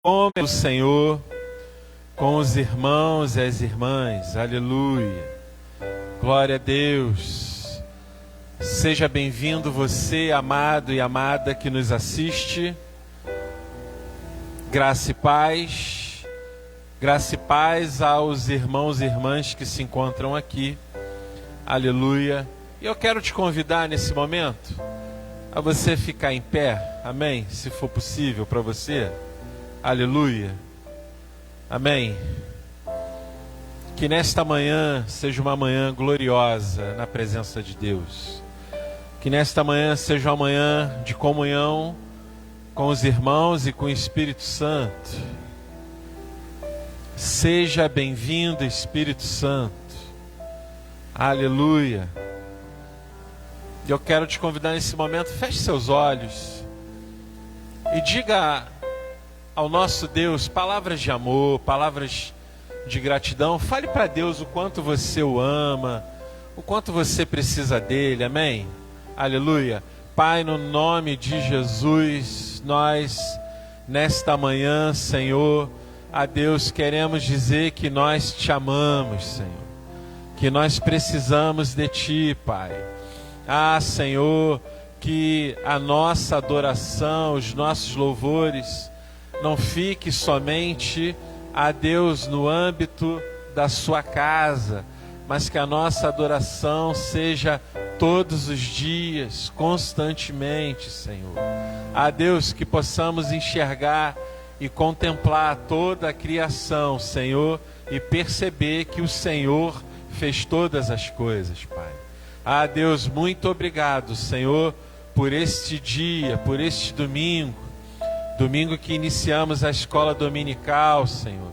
Com o Senhor, com os irmãos e as irmãs, aleluia, glória a Deus. Seja bem-vindo você, amado e amada que nos assiste. Graça e paz aos irmãos e irmãs que se encontram aqui, aleluia. E eu quero te convidar nesse momento a você ficar em pé, amém? Se for possível para você. Aleluia, amém. Que nesta manhã seja uma manhã gloriosa na presença de Deus. Que nesta manhã seja uma manhã de comunhão com os irmãos e com o Espírito Santo. Seja bem-vindo, Espírito Santo. Aleluia. E eu quero te convidar nesse momento, feche seus olhos e diga ao nosso Deus palavras de amor, palavras de gratidão. Fale para Deus o quanto você o ama, o quanto você precisa dele, amém? Aleluia. Pai, no nome de Jesus, nós nesta manhã, Senhor, a Deus queremos dizer que nós te amamos, Senhor, que nós precisamos de ti, Pai. Ah, Senhor, que a nossa adoração, os nossos louvores não fique somente a Deus no âmbito da sua casa, mas que a nossa adoração seja todos os dias, constantemente, Senhor. A Deus, que possamos enxergar e contemplar toda a criação, Senhor, e perceber que o Senhor fez todas as coisas, Pai. Ah, Deus, muito obrigado, Senhor, por este dia, por este domingo que iniciamos a escola dominical, Senhor.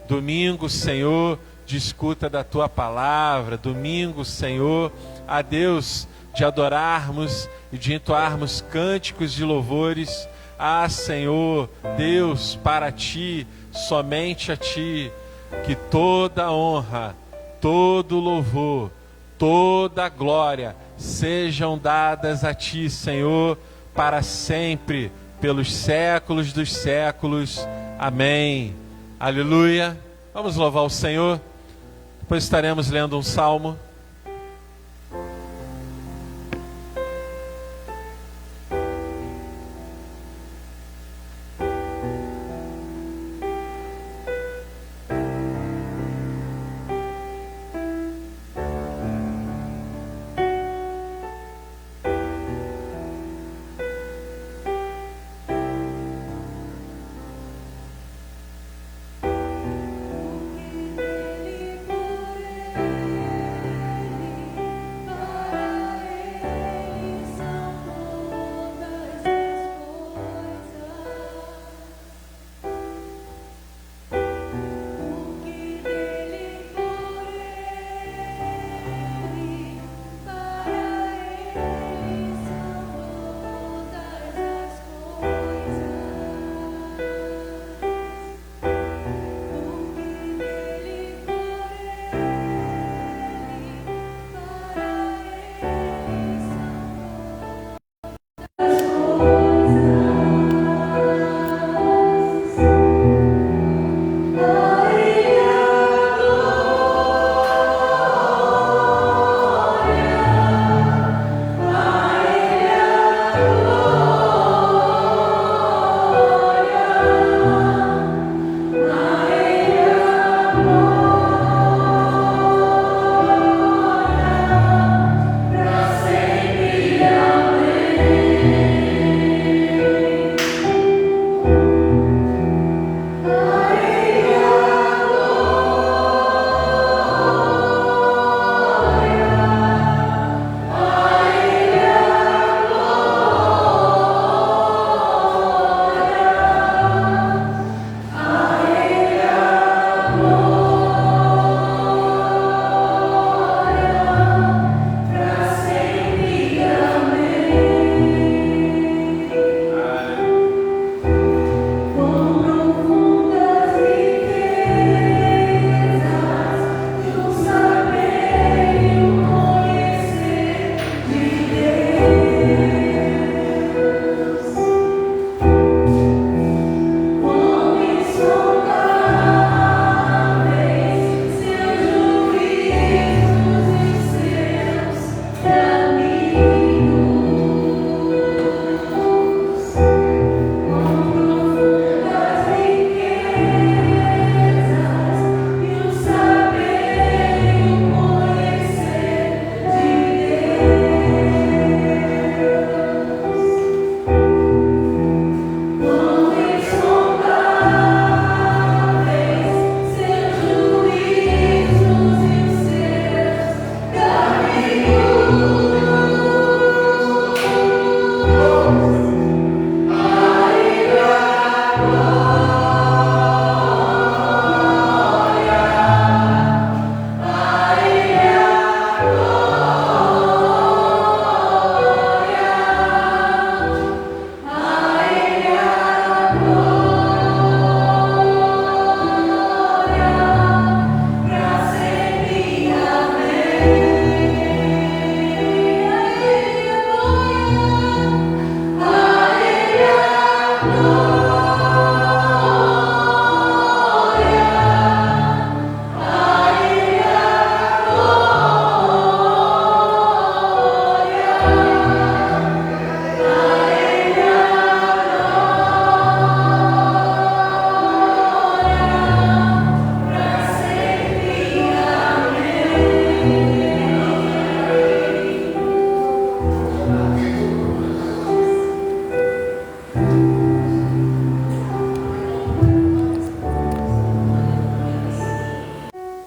Domingo, Senhor, de escuta da Tua palavra. Domingo, Senhor, a Deus, de adorarmos e de entoarmos cânticos de louvores. Ah, Senhor, Deus, para Ti, somente a Ti, que toda honra, todo louvor, toda glória sejam dadas a Ti, Senhor, para sempre, pelos séculos dos séculos. Amém. Aleluia. Vamos louvar o Senhor. Depois estaremos lendo um salmo.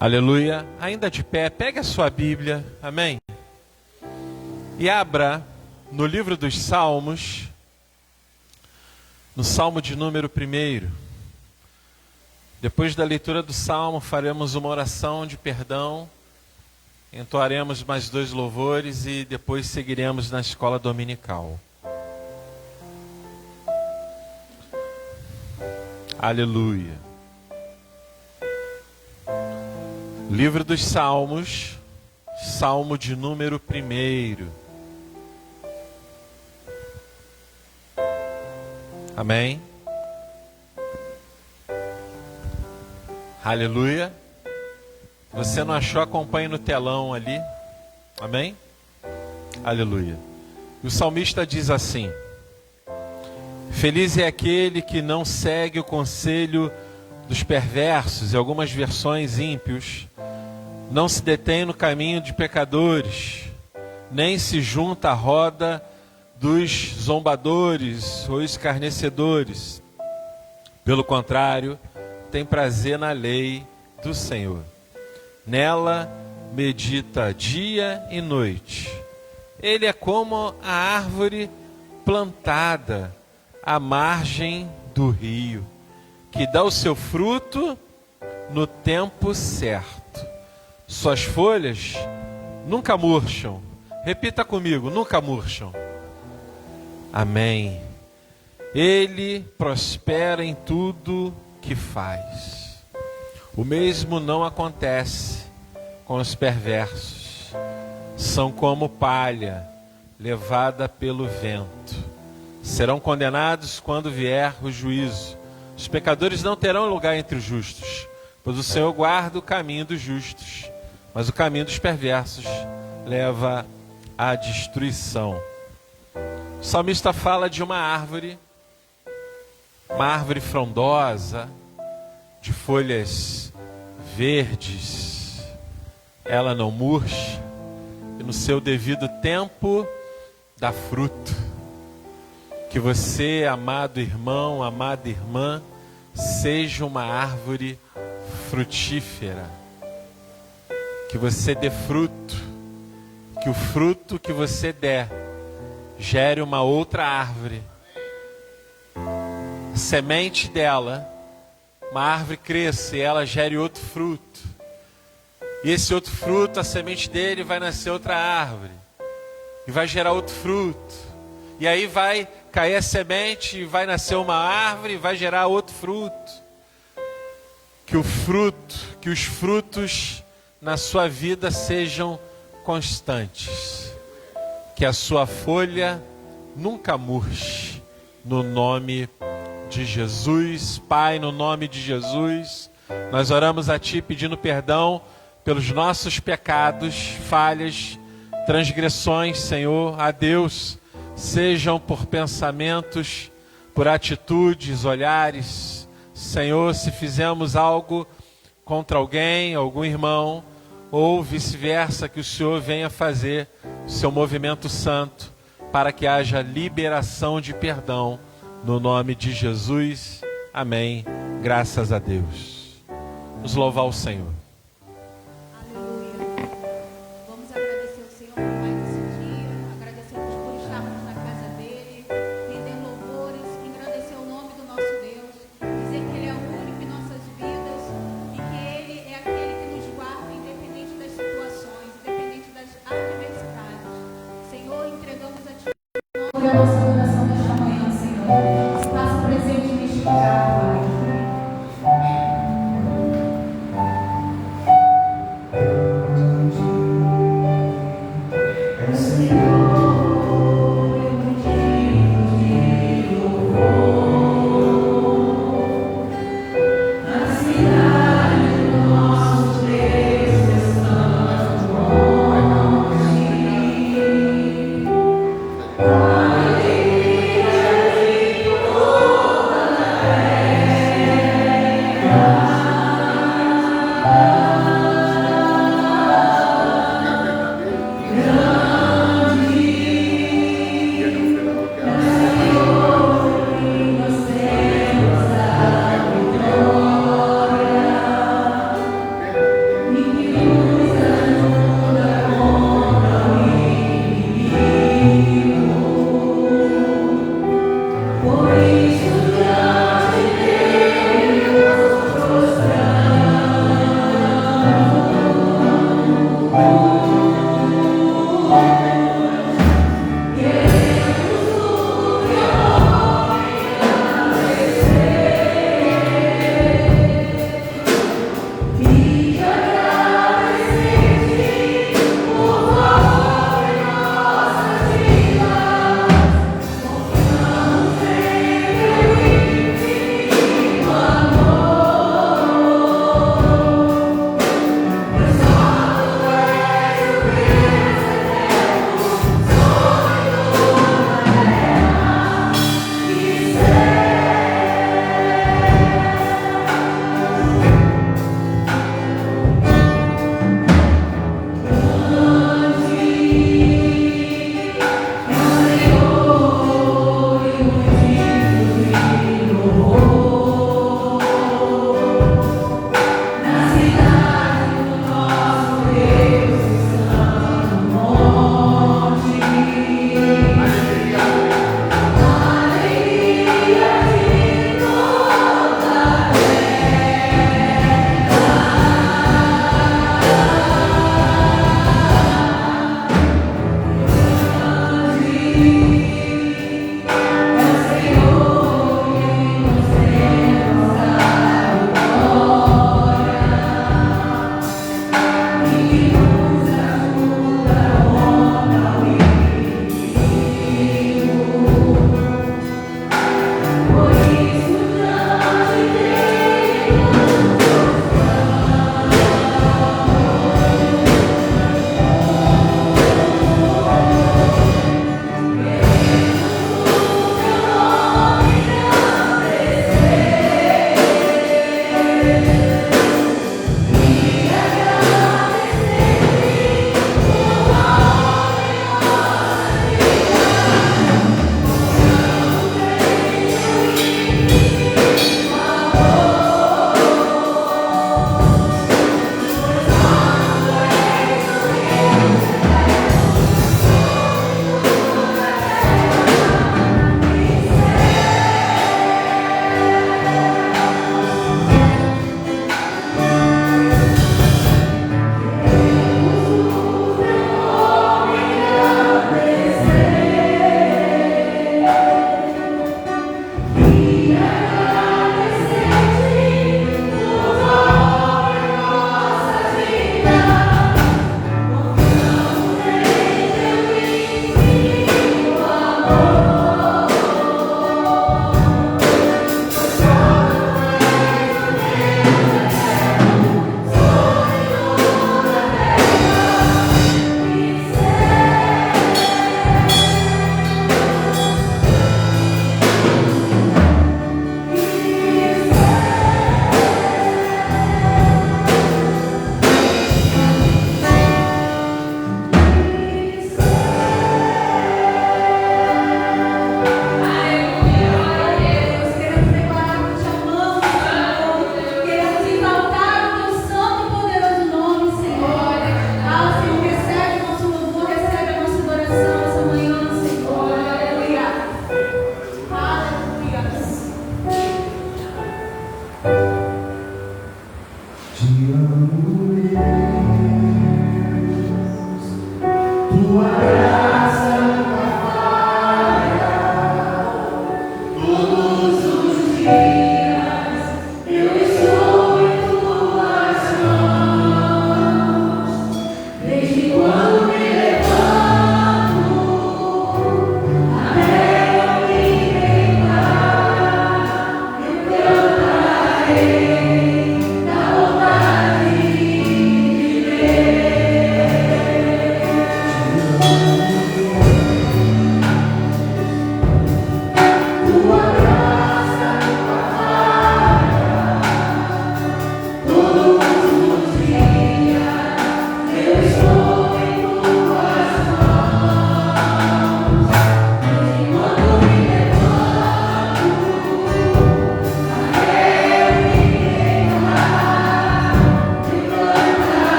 Aleluia. Ainda de pé, pegue a sua Bíblia, amém? E abra no livro dos Salmos, no Salmo de número 1. Depois da leitura do Salmo, faremos uma oração de perdão, entoaremos mais 2 louvores e depois seguiremos na escola dominical. Aleluia. Livro dos Salmos, Salmo de número 1. Amém? Aleluia. Você não achou? Acompanhe no telão ali. Amém? Aleluia. E o salmista diz assim: feliz é aquele que não segue o conselho dos perversos, e algumas versões ímpios, não se detém no caminho de pecadores, nem se junta à roda dos zombadores ou escarnecedores. Pelo contrário, tem prazer na lei do Senhor. Nela medita dia e noite. Ele é como a árvore plantada à margem do rio, que dá o seu fruto no tempo certo. Suas folhas nunca murcham. Repita comigo, nunca murcham. Amém. Ele prospera em tudo que faz. O mesmo não acontece com os perversos. São como palha levada pelo vento. Serão condenados quando vier o juízo. Os pecadores não terão lugar entre os justos, pois o Senhor guarda o caminho dos justos, mas o caminho dos perversos leva à destruição. O salmista fala de uma árvore frondosa, de folhas verdes. Ela não murcha e no seu devido tempo dá fruto. Que você, amado irmão, amada irmã, seja uma árvore frutífera. Que você dê fruto. Que o fruto que você der gere uma outra árvore. A semente dela, uma árvore cresça e ela gere outro fruto. E esse outro fruto, a semente dele vai nascer outra árvore. E vai gerar outro fruto. E aí vai cair a semente e vai nascer uma árvore e vai gerar outro fruto. Que os frutos na sua vida sejam constantes. Que a sua folha nunca murche. No nome de Jesus. Pai, no nome de Jesus, nós oramos a Ti pedindo perdão pelos nossos pecados, falhas, transgressões, Senhor, a Deus, sejam por pensamentos, por atitudes, olhares. Senhor, se fizemos algo contra alguém, algum irmão, ou vice-versa, que o Senhor venha fazer o seu movimento santo para que haja liberação de perdão, no nome de Jesus. Amém. Graças a Deus. Vamos louvar o Senhor. Aleluia. Vamos agradecer ao Senhor por mais esse dia. Agradecemos por estarmos na casa dele, render louvores, engrandecer o nome do nosso Deus, dizer que Ele é o único em nossas vidas e que Ele é aquele que nos guarda independente das situações, independente das adversidades. Senhor, entregamos a Ti a nossa adoração nesta manhã, Senhor. Faça presente neste lugar, Pai.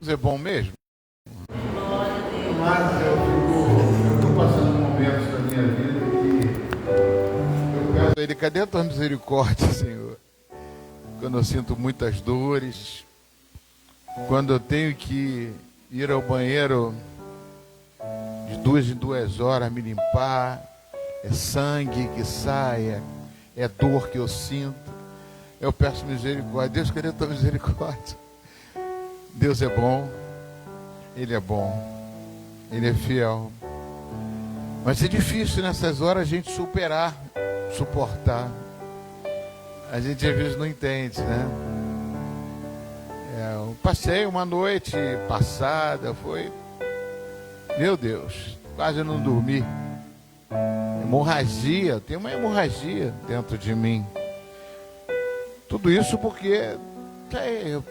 É bom mesmo? Mas eu estou passando momentos da minha vida que eu peço a Ele, cadê a tua misericórdia, Senhor? Quando eu sinto muitas dores, quando eu tenho que ir ao banheiro de 2 em 2 horas me limpar, é sangue que sai, é dor que eu sinto, eu peço misericórdia. Deus, cadê a tua misericórdia? Deus é bom, Ele é bom, Ele é fiel. Mas é difícil nessas horas a gente suportar. A gente às vezes não entende, né? Eu passei uma noite passada, meu Deus, quase não dormi. Hemorragia, tem uma hemorragia dentro de mim. Tudo isso porque eu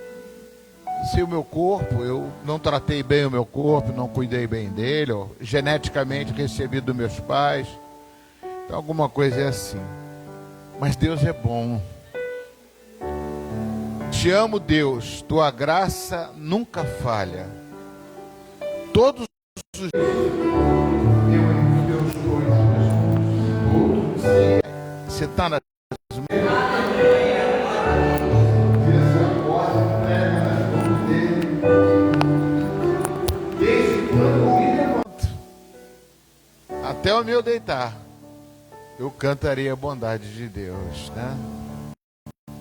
sei o meu corpo, eu não tratei bem o meu corpo, não cuidei bem dele, geneticamente recebi dos meus pais. Então alguma coisa é assim. Mas Deus é bom. Te amo, Deus, tua graça nunca falha. Todos os dias eu em teus coisas. Você está nas até o meu deitar, eu cantarei a bondade de Deus, né?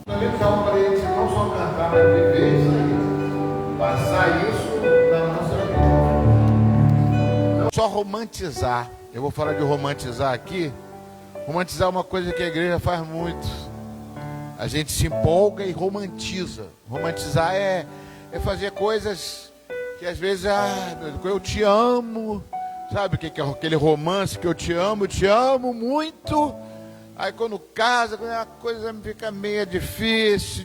Fundamental para eles não só cantar, mas viver isso aí, passar isso na nossa vida. Não só romantizar. Eu vou falar de romantizar aqui. Romantizar é uma coisa que a igreja faz muito. A gente se empolga e romantiza. Romantizar é é fazer coisas que às vezes, eu te amo, sabe o que é aquele romance que eu te amo muito. Aí quando casa, a coisa fica meio difícil,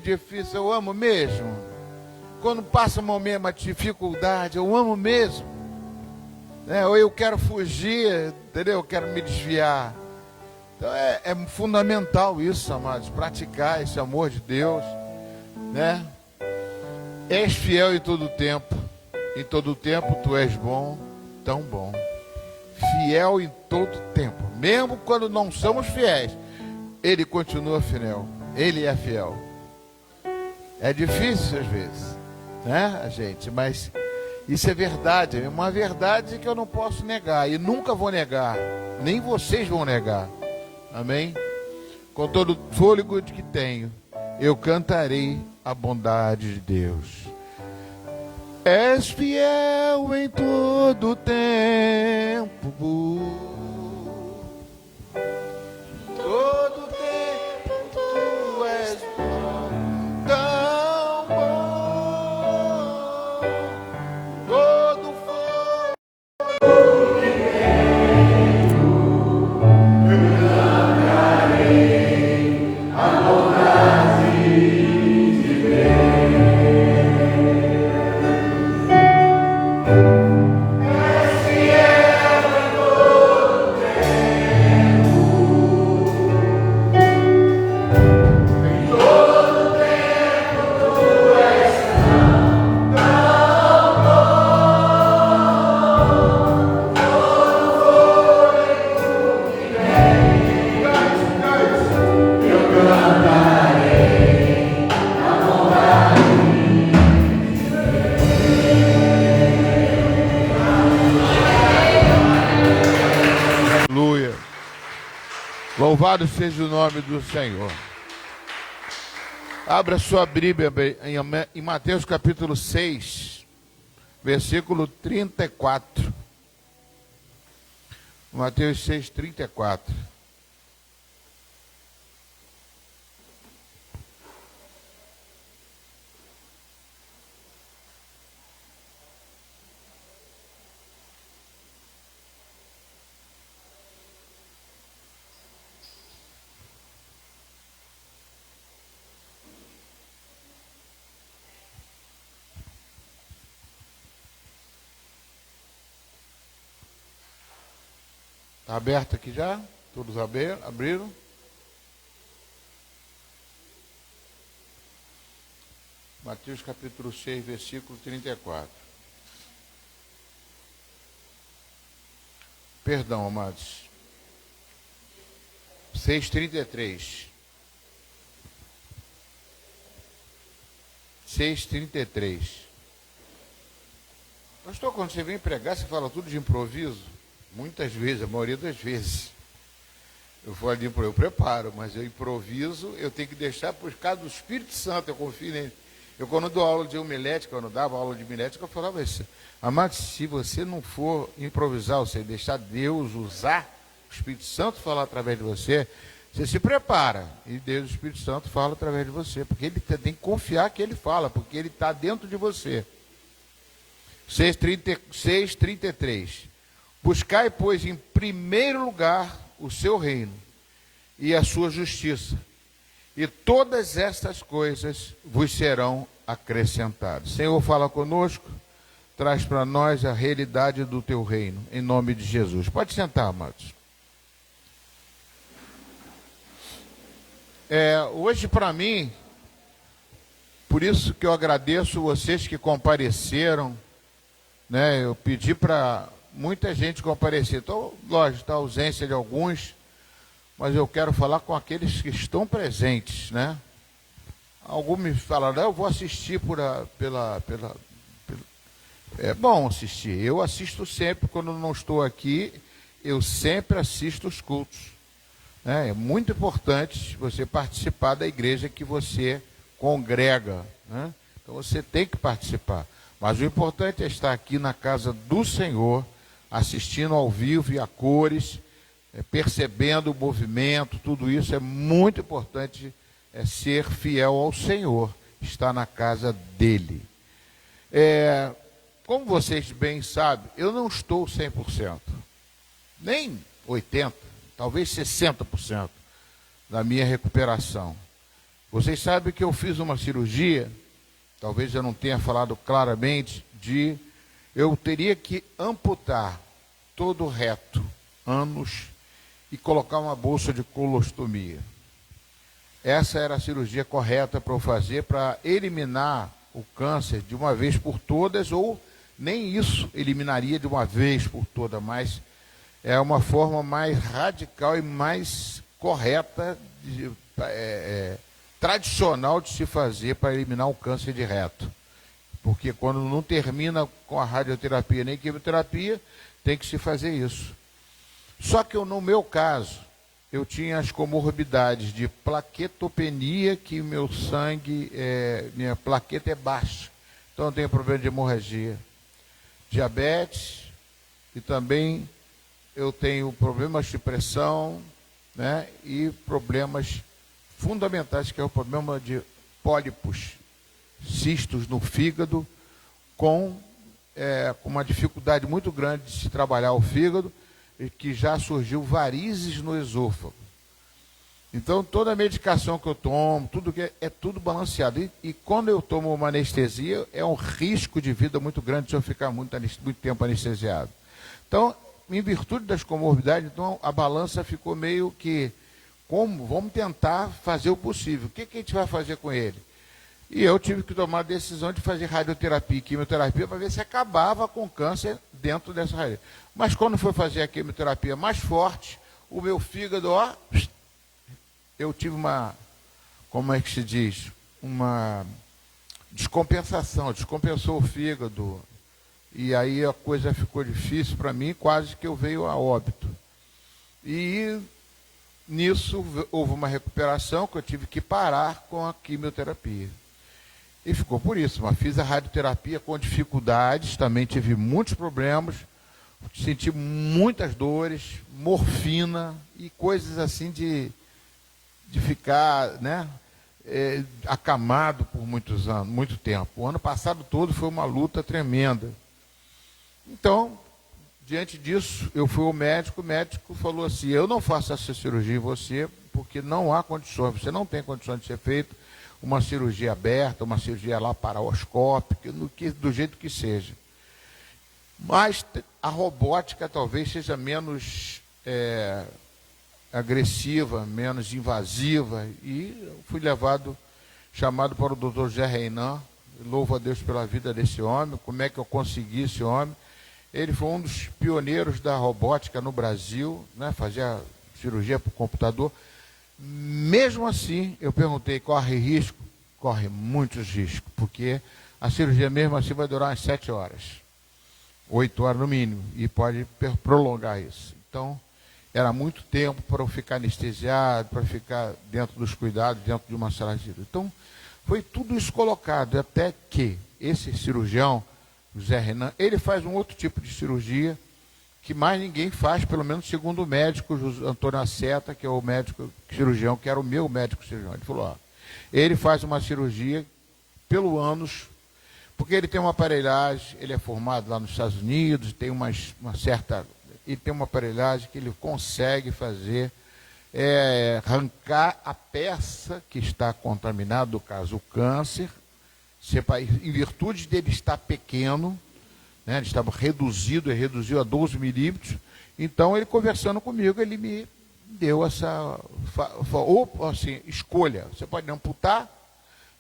eu amo mesmo. Quando passa um momento, uma dificuldade, eu amo mesmo. Ou eu quero fugir, entendeu? Eu quero me desviar. Então é fundamental isso, amados, praticar esse amor de Deus, né? És fiel em todo tempo tu és bom, tão bom. Fiel em todo tempo, mesmo quando não somos fiéis, Ele continua fiel, Ele é fiel. É difícil às vezes, né, gente? Mas isso é verdade, é uma verdade que eu não posso negar e nunca vou negar, nem vocês vão negar. Amém? Com todo o fôlego que tenho, eu cantarei a bondade de Deus. És fiel em todo tempo, todo tempo tu és bom, tão bom, todo fogo que tenho, eu cantarei a bondade de Deus. Louvado seja o nome do Senhor. Abra sua Bíblia em Mateus capítulo 6, versículo 34. Mateus 6, 34. Está aberto aqui já? Todos abriram? Mateus capítulo 6, versículo 34. Perdão, amados. 6:33. 6:33. Pastor, quando você vem pregar, você fala tudo de improviso? Muitas vezes, a maioria das vezes. Eu preparo, mas eu improviso, eu tenho que deixar por causa do Espírito Santo, eu confio nele. Eu, quando dou aula de homilética, quando dava aula de homilética, eu falava isso. Amado, se você não for improvisar, você deixar Deus usar o Espírito Santo falar através de você, você se prepara, e Deus, o Espírito Santo, fala através de você, porque ele tem que confiar que ele fala, porque ele está dentro de você. 6:33. Buscai, pois, em primeiro lugar o seu reino e a sua justiça, e todas estas coisas vos serão acrescentadas. Senhor, fala conosco, traz para nós a realidade do teu reino, em nome de Jesus. Pode sentar, amados. Hoje, para mim, por isso que eu agradeço vocês que compareceram, né? Eu pedi para muita gente comparecer. Então, lógico, está a ausência de alguns, mas eu quero falar com aqueles que estão presentes, né? Alguns me falaram, eu vou assistir É bom assistir. Eu assisto sempre, quando não estou aqui, eu sempre assisto os cultos. Né? É muito importante você participar da igreja que você congrega, né? Então você tem que participar. Mas o importante é estar aqui na casa do Senhor, assistindo ao vivo e a cores, percebendo o movimento, tudo isso é muito importante, ser fiel ao Senhor, estar na casa dele. Como vocês bem sabem, eu não estou 100%, nem 80%, talvez 60% da minha recuperação. Vocês sabem que eu fiz uma cirurgia, talvez eu não tenha falado claramente, eu teria que amputar todo o reto, ânus, e colocar uma bolsa de colostomia. Essa era a cirurgia correta para eu fazer, para eliminar o câncer de uma vez por todas, ou nem isso eliminaria de uma vez por toda, mas é uma forma mais radical e mais correta, tradicional de se fazer para eliminar o câncer de reto. Porque quando não termina com a radioterapia nem quimioterapia, tem que se fazer isso. Só que no meu caso, eu tinha as comorbidades de plaquetopenia, que meu sangue, minha plaqueta é baixa. Então eu tenho problema de hemorragia. Diabetes, e também eu tenho problemas de pressão, né, e problemas fundamentais, que é o problema de pólipos, cistos no fígado, com uma dificuldade muito grande de se trabalhar o fígado, e que já surgiu varizes no esôfago. Então, toda a medicação que eu tomo, tudo é tudo balanceado. E quando eu tomo uma anestesia, é um risco de vida muito grande se eu ficar muito tempo anestesiado. Então, em virtude das comorbidades, então, a balança ficou meio que, vamos tentar fazer o possível. O que a gente vai fazer com ele? E eu tive que tomar a decisão de fazer radioterapia e quimioterapia para ver se acabava com o câncer dentro dessa raiz. Mas quando foi fazer a quimioterapia mais forte, o meu fígado, eu tive como é que se diz? Uma descompensação, descompensou o fígado. E aí a coisa ficou difícil para mim, quase que eu veio a óbito. E nisso houve uma recuperação que eu tive que parar com a quimioterapia. E ficou por isso, mas fiz a radioterapia com dificuldades, também tive muitos problemas, senti muitas dores, morfina e coisas assim de ficar, né, acamado por muitos anos, muito tempo. O ano passado todo foi uma luta tremenda. Então, diante disso, eu fui ao médico, o médico falou assim: eu não faço essa cirurgia em você, porque não há condições, você não tem condições de ser feito uma cirurgia aberta, uma cirurgia laparoscópica, do jeito que seja. Mas a robótica talvez seja menos agressiva, menos invasiva, e eu fui chamado para o Dr. José Reinan. Louvo a Deus pela vida desse homem, como é que eu consegui esse homem. Ele foi um dos pioneiros da robótica no Brasil, né, fazia cirurgia por computador. Mesmo assim, eu perguntei, corre risco? Corre muitos riscos, porque a cirurgia mesmo assim vai durar umas 7 horas, 8 horas no mínimo, e pode prolongar isso. Então, era muito tempo para eu ficar anestesiado, para ficar dentro dos cuidados, dentro de uma sala de cirurgia. Então, foi tudo isso colocado, até que esse cirurgião, José Renan, ele faz um outro tipo de cirurgia, que mais ninguém faz, pelo menos segundo o médico Antônio Aceta, que é o médico cirurgião, que era o meu médico cirurgião. Ele falou, ele faz uma cirurgia pelo ânus, porque ele tem uma aparelhagem, ele é formado lá nos Estados Unidos, tem ele tem uma aparelhagem que ele consegue fazer, arrancar a peça que está contaminada, no caso o câncer, em virtude dele estar pequeno, né, ele estava reduziu a 12 milímetros. Então, ele conversando comigo, ele me deu essa, ou assim, escolha, você pode amputar,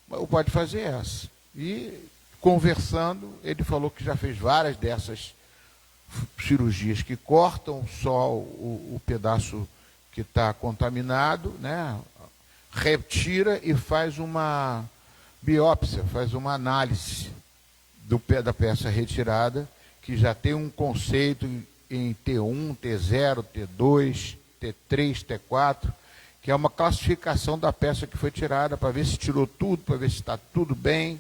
ou pode fazer essa. E, conversando, ele falou que já fez várias dessas cirurgias que cortam só o pedaço que está contaminado, né, retira e faz uma biópsia, faz uma análise da peça retirada, que já tem um conceito em T1, T0, T2, T3, T4, que é uma classificação da peça que foi tirada, para ver se tirou tudo, para ver se está tudo bem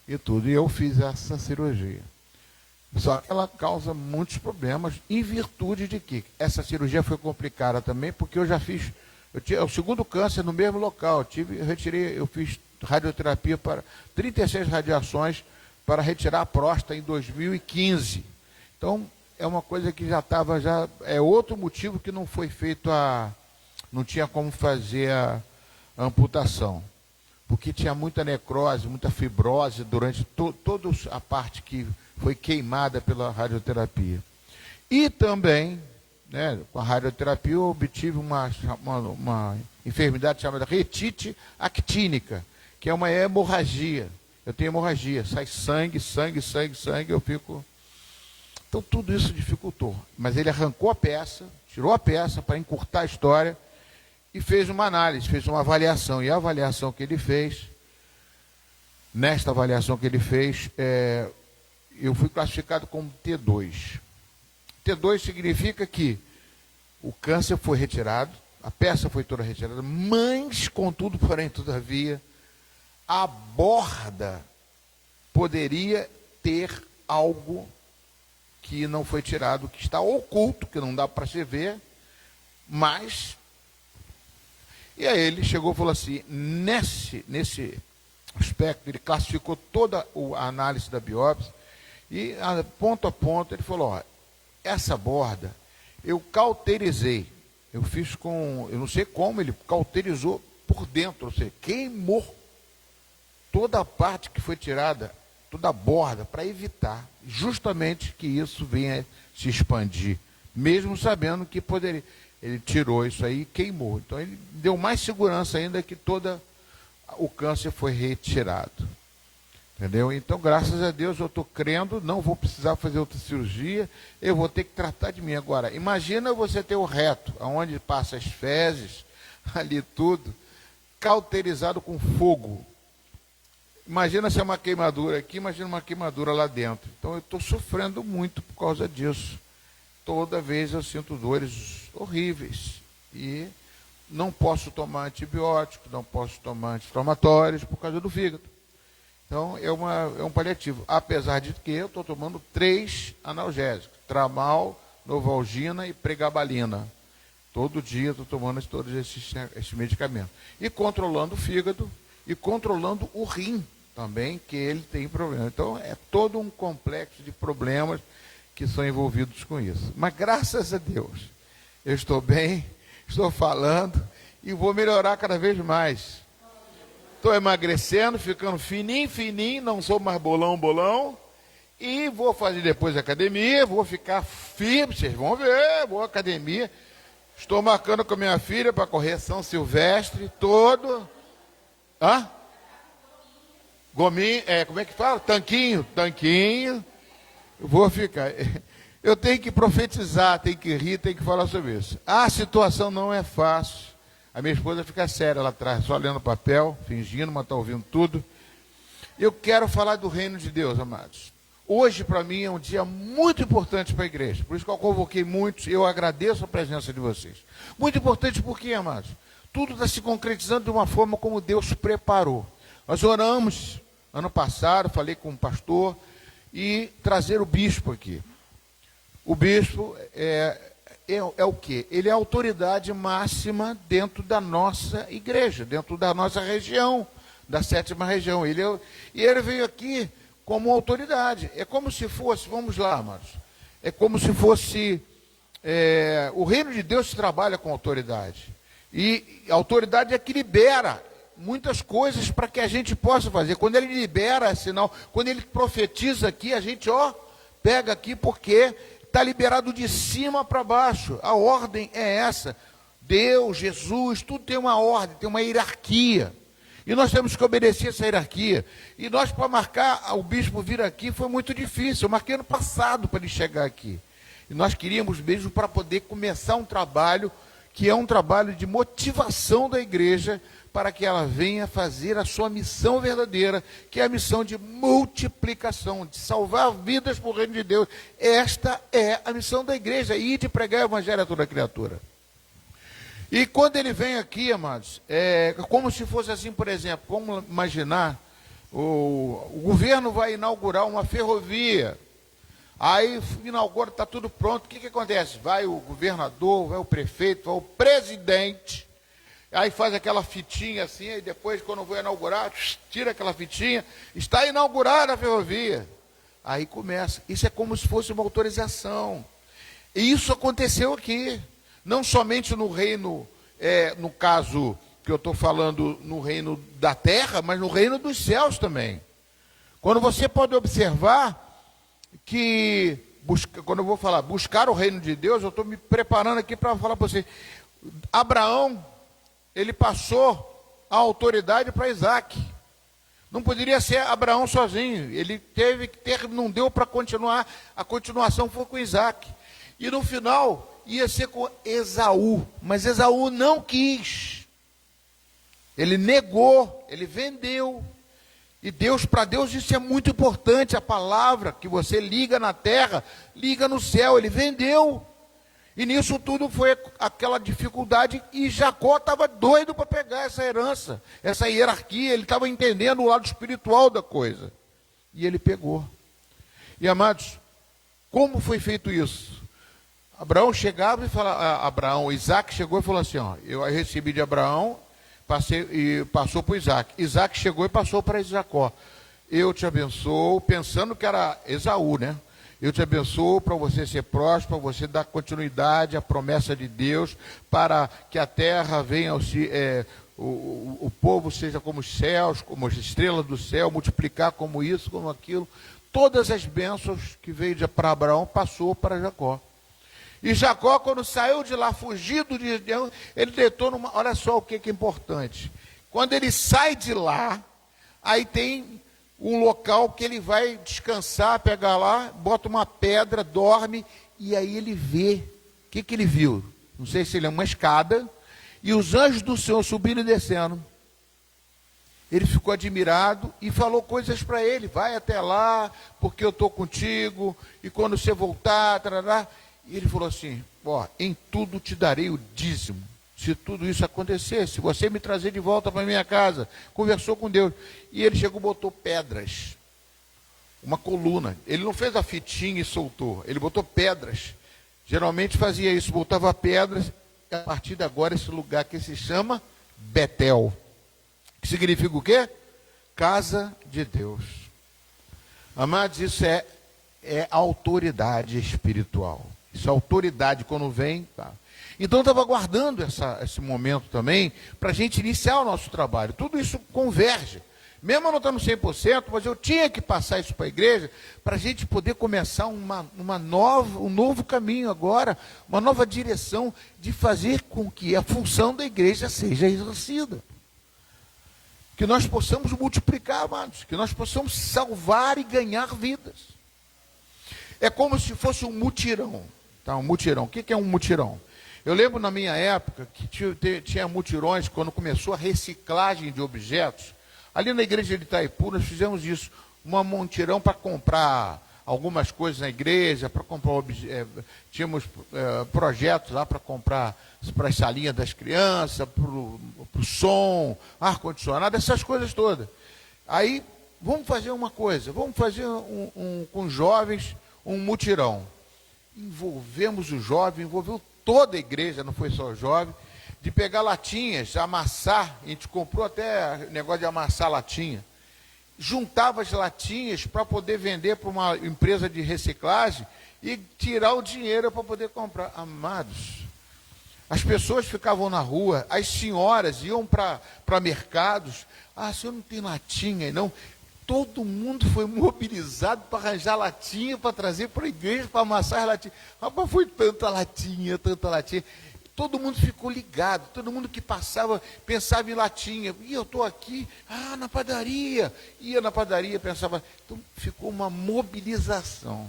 e tudo. E eu fiz essa cirurgia. Só que ela causa muitos problemas, em virtude de que essa cirurgia foi complicada também, porque eu já fiz, o segundo câncer no mesmo local, eu fiz radioterapia para 36 radiações para retirar a próstata em 2015. Então, é uma coisa que já estava, é outro motivo que não foi feito não tinha como fazer a amputação, porque tinha muita necrose, muita fibrose durante toda a parte que foi queimada pela radioterapia. E também, né, com a radioterapia eu obtive uma enfermidade chamada retite actínica, que é uma hemorragia. Eu tenho hemorragia, sai sangue, eu fico... Então tudo isso dificultou. Mas ele arrancou a peça, tirou a peça para encurtar a história e fez uma análise, fez uma avaliação. E a avaliação que ele fez, nesta avaliação que ele fez, eu fui classificado como T2. T2 significa que o câncer foi retirado, a peça foi toda retirada, mas, contudo, porém, todavia, a borda poderia ter algo que não foi tirado, que está oculto, que não dá para se ver, mas... E aí ele chegou e falou assim, nesse aspecto, ele classificou toda a análise da biópsia, e ponto a ponto, ele falou, ó, essa borda, eu cauterizei, eu fiz eu não sei como, ele cauterizou por dentro, ou seja, queimou toda a parte que foi tirada, toda a borda, para evitar justamente que isso venha se expandir, mesmo sabendo que poderia. Ele tirou isso aí e queimou. Então ele deu mais segurança ainda que todo o câncer foi retirado. Entendeu? Então, graças a Deus, eu estou crendo, não vou precisar fazer outra cirurgia, eu vou ter que tratar de mim agora. Imagina você ter o reto, onde passa as fezes, ali tudo, cauterizado com fogo. Imagina se é uma queimadura aqui, imagina uma queimadura lá dentro. Então eu estou sofrendo muito por causa disso. Toda vez eu sinto dores horríveis. E não posso tomar antibiótico, não posso tomar anti-inflamatórios por causa do fígado. Então é um paliativo. Apesar de que eu estou tomando 3 analgésicos. Tramal, Novalgina e Pregabalina. Todo dia estou tomando todos esses medicamentos. E controlando o fígado e controlando o rim também, que ele tem problema. Então, é todo um complexo de problemas que são envolvidos com isso. Mas, graças a Deus, eu estou bem, estou falando e vou melhorar cada vez mais. Estou emagrecendo, ficando fininho, não sou mais bolão, e vou fazer depois academia, vou ficar firme, vocês vão ver, vou à academia. Estou marcando com a minha filha para correr São Silvestre, todo... Hã? Gominho, como é que fala? Tanquinho. Vou ficar. Eu tenho que profetizar, tenho que rir, tenho que falar sobre isso. A situação não é fácil. A minha esposa fica séria lá atrás, só lendo papel, fingindo, mas está ouvindo tudo. Eu quero falar do reino de Deus, amados. Hoje, para mim, é um dia muito importante para a igreja. Por isso que eu convoquei muitos, eu agradeço a presença de vocês. Muito importante por quê, amados? Tudo está se concretizando de uma forma como Deus preparou. Nós oramos ano passado, falei com o pastor, e trazer o bispo aqui. O bispo é o quê? Ele é a autoridade máxima dentro da nossa igreja, dentro da nossa região, da 7ª região. E ele veio aqui como autoridade. É como se fosse, vamos lá, amados, é como se fosse, o reino de Deus trabalha com autoridade. E a autoridade é que libera muitas coisas para que a gente possa fazer. Quando ele libera, é sinal. Quando ele profetiza aqui, a gente, pega aqui porque está liberado de cima para baixo. A ordem é essa. Deus, Jesus, tudo tem uma ordem, tem uma hierarquia. E nós temos que obedecer essa hierarquia. E nós, para marcar o bispo vir aqui, foi muito difícil. Eu marquei ano passado para ele chegar aqui. E nós queríamos mesmo para poder começar um trabalho que é um trabalho de motivação da igreja para que ela venha fazer a sua missão verdadeira, que é a missão de multiplicação, de salvar vidas para o reino de Deus. Esta é a missão da igreja, ir de pregar o evangelho a toda criatura. E quando ele vem aqui, amados, é como se fosse assim, por exemplo, vamos imaginar, o governo vai inaugurar uma ferrovia. Aí inaugura, está tudo pronto, o que acontece? Vai o governador, vai o prefeito, vai o presidente, Aí faz aquela fitinha assim, e depois, quando vou inaugurar, tira aquela fitinha, está inaugurada a ferrovia. Aí começa. Isso é como se fosse uma autorização. E isso aconteceu aqui. Não somente no reino, no caso que eu estou falando, no reino da terra, mas no reino dos céus também. Quando você pode observar que, quando eu vou falar buscar o reino de Deus, eu estou me preparando aqui para falar para você. Abraão, ele passou a autoridade para Isaac. Não poderia ser Abraão sozinho. Ele teve que ter, não deu para continuar. A continuação foi com Isaac. E no final ia ser com Esaú. Mas Esaú não quis. Ele negou, ele vendeu. E Deus, para Deus isso é muito importante. A palavra que você liga na terra, liga no céu. Ele vendeu. E nisso tudo foi aquela dificuldade, e Jacó estava doido para pegar essa herança, essa hierarquia, ele estava entendendo o lado espiritual da coisa. E ele pegou. E amados, como foi feito isso? Abraão chegava e falava, Isaac chegou e falou assim, ó, eu recebi de Abraão, passou para Isaac. Isaac chegou e passou para Jacó. Eu te abençoo, pensando que era Esaú, né? Eu te abençoo para você ser próspero, para você dar continuidade à promessa de Deus, para que a terra venha, o povo seja como os céus, como as estrelas do céu, multiplicar como isso, como aquilo. Todas as bênçãos que veio para Abraão, passou para Jacó. E Jacó, quando saiu de lá, fugido de Deus, ele deitou numa... Olha só o que é importante. Quando ele sai de lá, aí tem um local que ele vai descansar, pegar lá, bota uma pedra, dorme, e aí ele vê. O que ele viu? Não sei se ele é uma escada, e os anjos do Senhor subindo e descendo. Ele ficou admirado e falou coisas para ele, vai até lá, porque eu estou contigo, e quando você voltar, tarará. E ele falou assim, ó, em tudo te darei o dízimo. Se tudo isso acontecer, se você me trazer de volta para minha casa, conversou com Deus. E ele chegou e botou pedras, uma coluna. Ele não fez a fitinha e soltou, ele botou pedras. Geralmente fazia isso, botava pedras, e a partir de agora esse lugar que se chama Betel. Que significa o quê? Casa de Deus. Amados, isso é autoridade espiritual. Isso é autoridade quando vem, tá? Então eu estava aguardando esse momento também, para a gente iniciar o nosso trabalho. Tudo isso converge. Mesmo eu não estando 100%, mas eu tinha que passar isso para a igreja, para a gente poder começar um novo caminho agora, uma nova direção de fazer com que a função da igreja seja exercida. Que nós possamos multiplicar, amados, que nós possamos salvar e ganhar vidas. É como se fosse um mutirão. Tá, um mutirão. O que é um mutirão? Eu lembro na minha época que tinha mutirões quando começou a reciclagem de objetos. Ali na igreja de Itaipu nós fizemos isso, uma mutirão para comprar algumas coisas na igreja, para comprar tínhamos projetos lá para comprar para as salinhas das crianças, para o som, ar-condicionado, essas coisas todas. Aí, vamos fazer uma coisa, vamos fazer com os jovens um mutirão. Envolvemos o jovem, envolveu toda a igreja, não foi só o jovem, de pegar latinhas, amassar, a gente comprou até negócio de amassar latinha, juntava as latinhas para poder vender para uma empresa de reciclagem e tirar o dinheiro para poder comprar. Amados, as pessoas ficavam na rua, as senhoras iam para mercados, se eu não tenho latinha, não. Todo mundo foi mobilizado para arranjar latinha, para trazer para a igreja, para amassar as latinhas. Rapaz, foi tanta latinha. Todo mundo ficou ligado, todo mundo que passava pensava em latinha. E eu estou aqui, na padaria. Ia na padaria, pensava. Então ficou uma mobilização.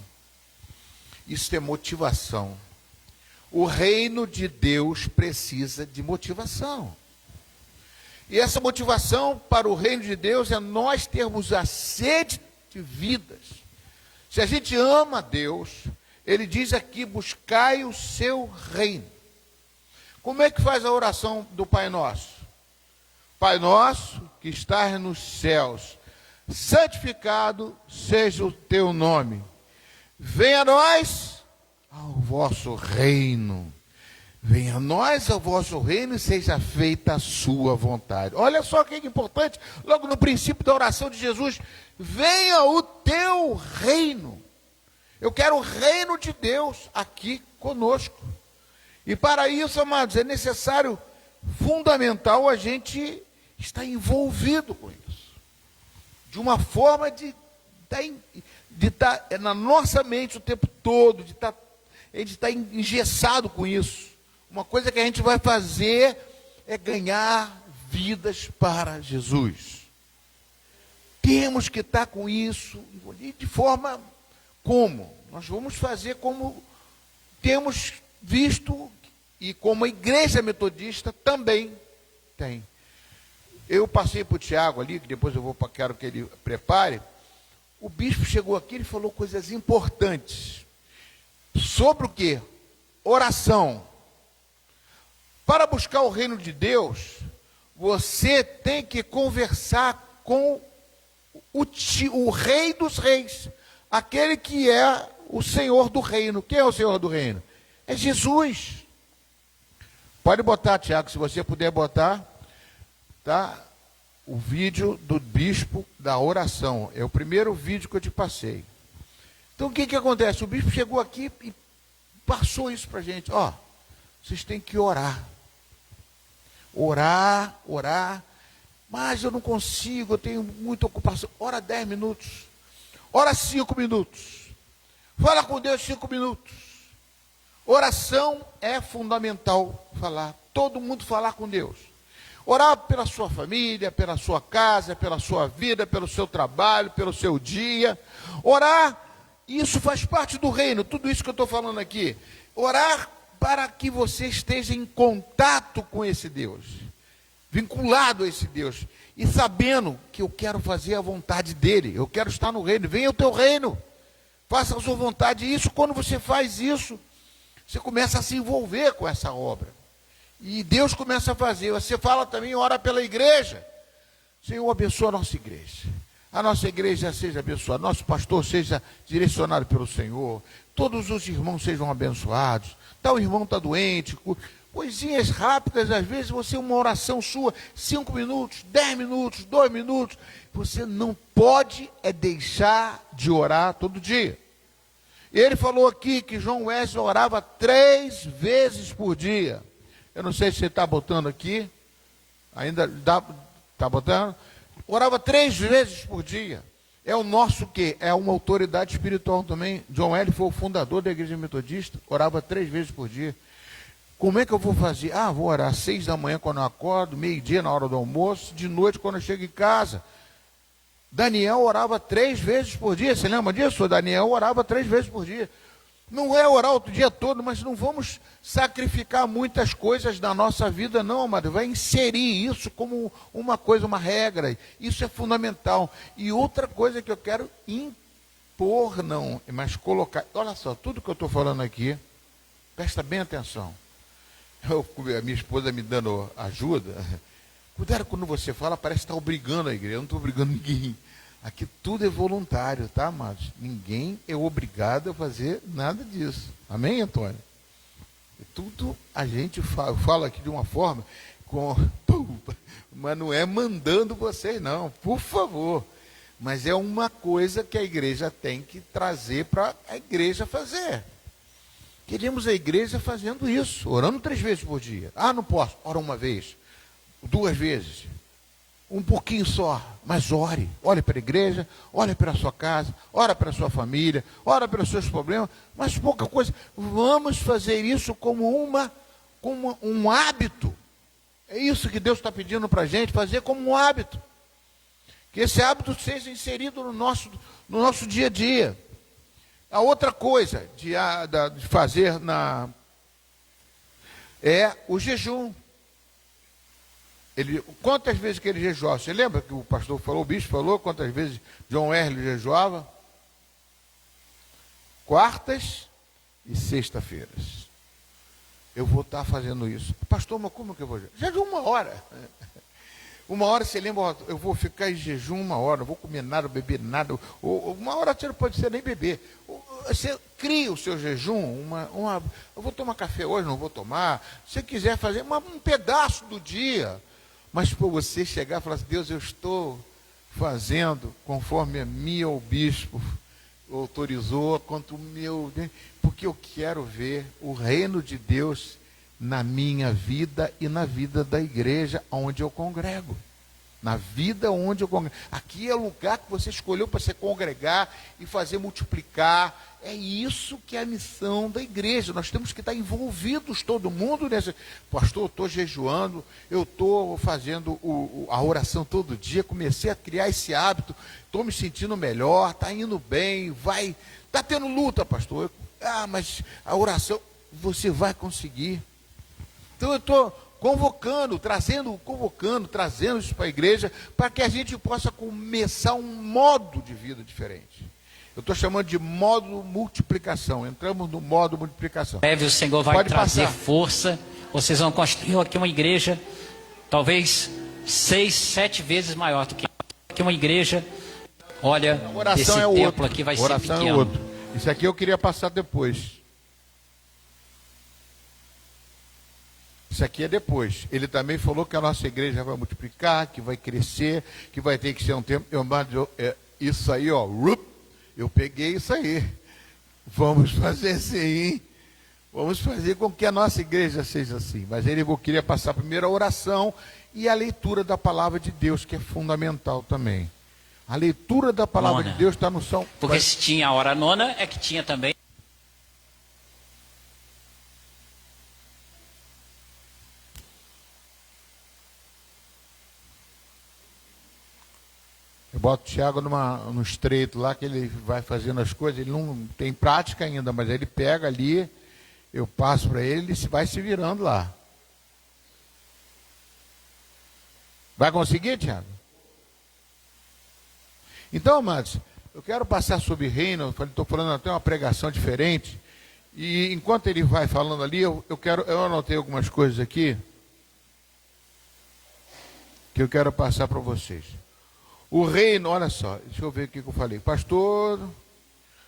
Isso é motivação. O reino de Deus precisa de motivação. E essa motivação para o reino de Deus é nós termos a sede de vidas. Se a gente ama a Deus, ele diz aqui, buscai o seu reino. Como é que faz a oração do Pai Nosso? Pai nosso que estás nos céus, santificado seja o teu nome. Venha a nós ao vosso reino. Venha a nós o vosso reino e seja feita a sua vontade. Olha só o que é importante, logo no princípio da oração de Jesus: venha o teu reino. Eu quero o reino de Deus aqui conosco. E para isso, amados, é necessário, fundamental, a gente estar envolvido com isso. De uma forma de estar na nossa mente o tempo todo, de estar engessado com isso. Uma coisa que a gente vai fazer é ganhar vidas para Jesus. Temos que estar com isso, e de forma como? Nós vamos fazer como temos visto e como a igreja metodista também tem. Eu passei para o Tiago ali, que depois quero que ele prepare. O bispo chegou aqui, ele falou coisas importantes. Sobre o quê? Oração. Para buscar o reino de Deus, você tem que conversar com o Rei dos Reis, aquele que é o Senhor do reino. Quem é o Senhor do reino? É Jesus. Pode botar, Tiago, se você puder botar, tá? O vídeo do bispo da oração. É o primeiro vídeo que eu te passei. Então, o que acontece? O bispo chegou aqui e passou isso para a gente. Ó, vocês têm que orar. Orar. Mas eu não consigo, eu tenho muita ocupação. Ora 10 minutos. Ora 5 minutos. Fala com Deus 5 minutos. Oração é fundamental falar. Todo mundo falar com Deus. Orar pela sua família, pela sua casa, pela sua vida, pelo seu trabalho, pelo seu dia. Orar, isso faz parte do reino, tudo isso que eu estou falando aqui. Orar para que você esteja em contato com esse Deus, vinculado a esse Deus, e sabendo que eu quero fazer a vontade dele, eu quero estar no reino. Venha o teu reino, faça a sua vontade. E isso, quando você faz isso, você começa a se envolver com essa obra. E Deus começa a fazer. Você fala também, ora pela igreja. Senhor, abençoa a nossa igreja. A nossa igreja seja abençoada. Nosso pastor seja direcionado pelo Senhor. Todos os irmãos sejam abençoados. Tal irmão está doente. Coisinhas rápidas, às vezes você, uma oração sua, 5 minutos, 10 minutos, 2 minutos. Você não pode deixar de orar todo dia. Ele falou aqui que João Wesley orava 3 vezes por dia. Eu não sei se você está botando aqui. Ainda está botando? Orava 3 vezes por dia. É o nosso quê? É uma autoridade espiritual também. John Wesley foi o fundador da igreja metodista. Orava 3 vezes por dia. Como é que eu vou fazer? Vou orar às 6 da manhã quando eu acordo, meio-dia na hora do almoço, de noite quando eu chego em casa. Daniel orava 3 vezes por dia. Você lembra disso? Daniel orava 3 vezes por dia. Não é orar o dia todo, mas não vamos sacrificar muitas coisas da nossa vida, não, amado. Vai inserir isso como uma coisa, uma regra. Isso é fundamental. E outra coisa que eu quero impor, não, mas colocar. Olha só, tudo que eu estou falando aqui, presta bem atenção. A minha esposa me dando ajuda. Cuidado quando você fala, parece que está obrigando a igreja. Eu não estou obrigando ninguém. Aqui tudo é voluntário, tá, amados? Ninguém é obrigado a fazer nada disso. Amém, Antônio? Tudo a gente fala, eu falo aqui de uma forma, mas não é mandando vocês, não, por favor. Mas é uma coisa que a igreja tem que trazer para a igreja fazer. Queremos a igreja fazendo isso, orando 3 vezes por dia. Não posso, ora 1 vez, 2 vezes. Um pouquinho só, mas ore. Ore para a igreja, ore para a sua casa, ore para a sua família, ore pelos seus problemas, mas pouca coisa. Vamos fazer isso como um hábito. É isso que Deus está pedindo para a gente, fazer como um hábito. Que esse hábito seja inserido no nosso dia a dia. A outra coisa de fazer é o jejum. Quantas vezes que ele jejuava? Você lembra que o pastor falou, o bispo falou, quantas vezes John Wesley jejuava? Quartas e sexta-feiras. Eu vou estar fazendo isso. Pastor, mas como que eu vou jejuar? Jejum 1 hora. Uma hora você lembra, ó, eu vou ficar em jejum uma hora, não vou comer nada, beber nada. Ou uma hora você não pode ser nem beber. Você cria o seu jejum, eu vou tomar café hoje, não vou tomar. Se você quiser fazer um pedaço do dia. Mas para você chegar e falar assim, Deus, eu estou fazendo conforme a minha, o bispo autorizou, quanto o meu, porque eu quero ver o reino de Deus na minha vida e na vida da igreja onde eu congrego. Na vida onde eu congrego. Aqui é o lugar que você escolheu para se congregar e fazer multiplicar. É isso que é a missão da igreja. Nós temos que estar envolvidos, todo mundo, nessa. Pastor, eu estou jejuando, eu estou fazendo a oração todo dia, comecei a criar esse hábito, estou me sentindo melhor, está indo bem, está tendo luta, pastor. Mas a oração, você vai conseguir. Então eu estou trazendo isso para a igreja, para que a gente possa começar um modo de vida diferente. Eu estou chamando de modo multiplicação. Entramos no modo multiplicação. Breve o Senhor vai Pode trazer passar. força. Vocês vão construir aqui uma igreja, talvez 6, 7 vezes maior do que uma igreja. Olha, A oração esse é templo outro. aqui vai A ser oração pequeno. é outro. Isso aqui eu queria passar depois. Isso aqui é depois. Ele também falou que a nossa igreja vai multiplicar, que vai crescer, que vai ter que ser um tempo. Isso aí, ó. Eu peguei isso aí. Vamos fazer assim. Vamos fazer com que a nossa igreja seja assim. Mas eu queria passar primeiro a oração e a leitura da palavra de Deus, que é fundamental também. A leitura da palavra de Deus está no São. Porque se tinha a hora nona, é que tinha também. Eu boto o Thiago no estreito lá, que ele vai fazendo as coisas, ele não tem prática ainda, mas ele pega ali, eu passo para ele, ele vai se virando lá. Vai conseguir, Thiago? Então, amados, eu quero passar sobre reino, estou falando até uma pregação diferente, e enquanto ele vai falando ali, eu anotei algumas coisas aqui, que eu quero passar para vocês. O reino, olha só, deixa eu ver o que eu falei. Pastor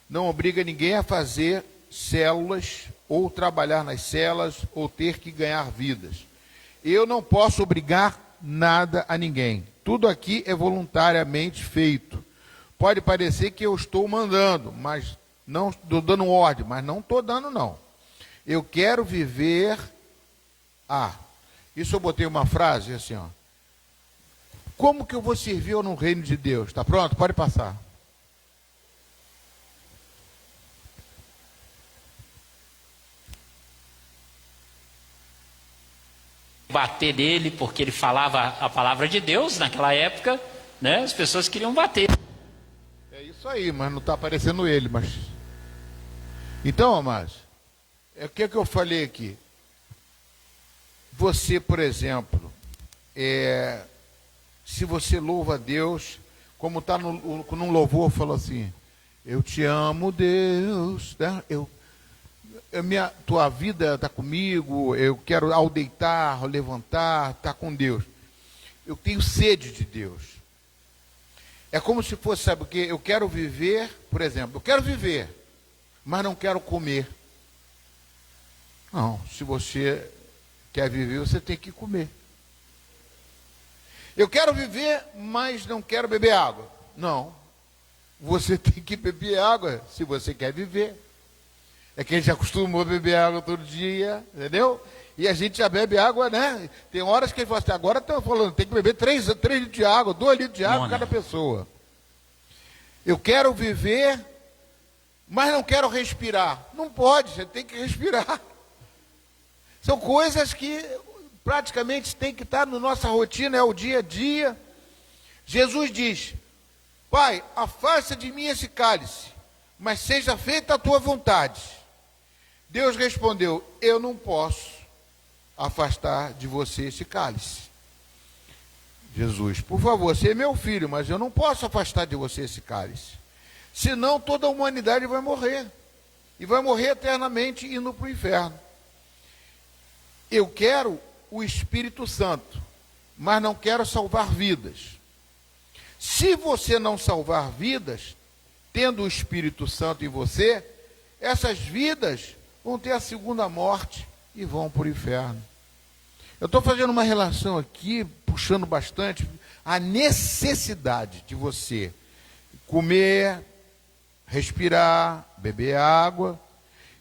não obriga ninguém a fazer células, ou trabalhar nas células, ou ter que ganhar vidas. Eu não posso obrigar nada a ninguém. Tudo aqui é voluntariamente feito. Pode parecer que eu estou mandando, mas não estou dando ordem, mas não estou dando não. Eu quero viver. Isso eu botei uma frase assim, ó. Como que eu vou servir no reino de Deus? Está pronto? Pode passar. Bater nele, porque ele falava a palavra de Deus naquela época, né? As pessoas queriam bater. É isso aí, mas não está aparecendo ele. Então, amados, o que eu falei aqui? Você, por exemplo, se você louva a Deus, como está num louvor, falou assim, eu te amo, Deus, né? Tua vida está comigo, eu quero ao deitar, ao levantar, estar com Deus. Eu tenho sede de Deus. É como se fosse, sabe o que? Eu quero viver, por exemplo, eu quero viver, mas não quero comer. Não, se você quer viver, você tem que comer. Eu quero viver, mas não quero beber água. Não. Você tem que beber água se você quer viver. É que a gente acostumou a beber água todo dia, entendeu? E a gente já bebe água, né? Tem horas que ele fala assim, agora estão falando, tem que beber 3 litros de água, 2 litros de água cada pessoa. Eu quero viver, mas não quero respirar. Não pode, você tem que respirar. São coisas que praticamente tem que estar na nossa rotina, é o dia a dia. Jesus diz, Pai, afasta de mim esse cálice, mas seja feita a tua vontade. Deus respondeu, eu não posso afastar de você esse cálice. Jesus, por favor, você é meu filho, mas eu não posso afastar de você esse cálice. Senão toda a humanidade vai morrer. E vai morrer eternamente indo para o inferno. Eu quero o Espírito Santo, mas não quero salvar vidas. Se você não salvar vidas, tendo o Espírito Santo em você, essas vidas vão ter a segunda morte e vão para o inferno. Eu estou fazendo uma relação aqui, puxando bastante a necessidade de você comer, respirar, beber água.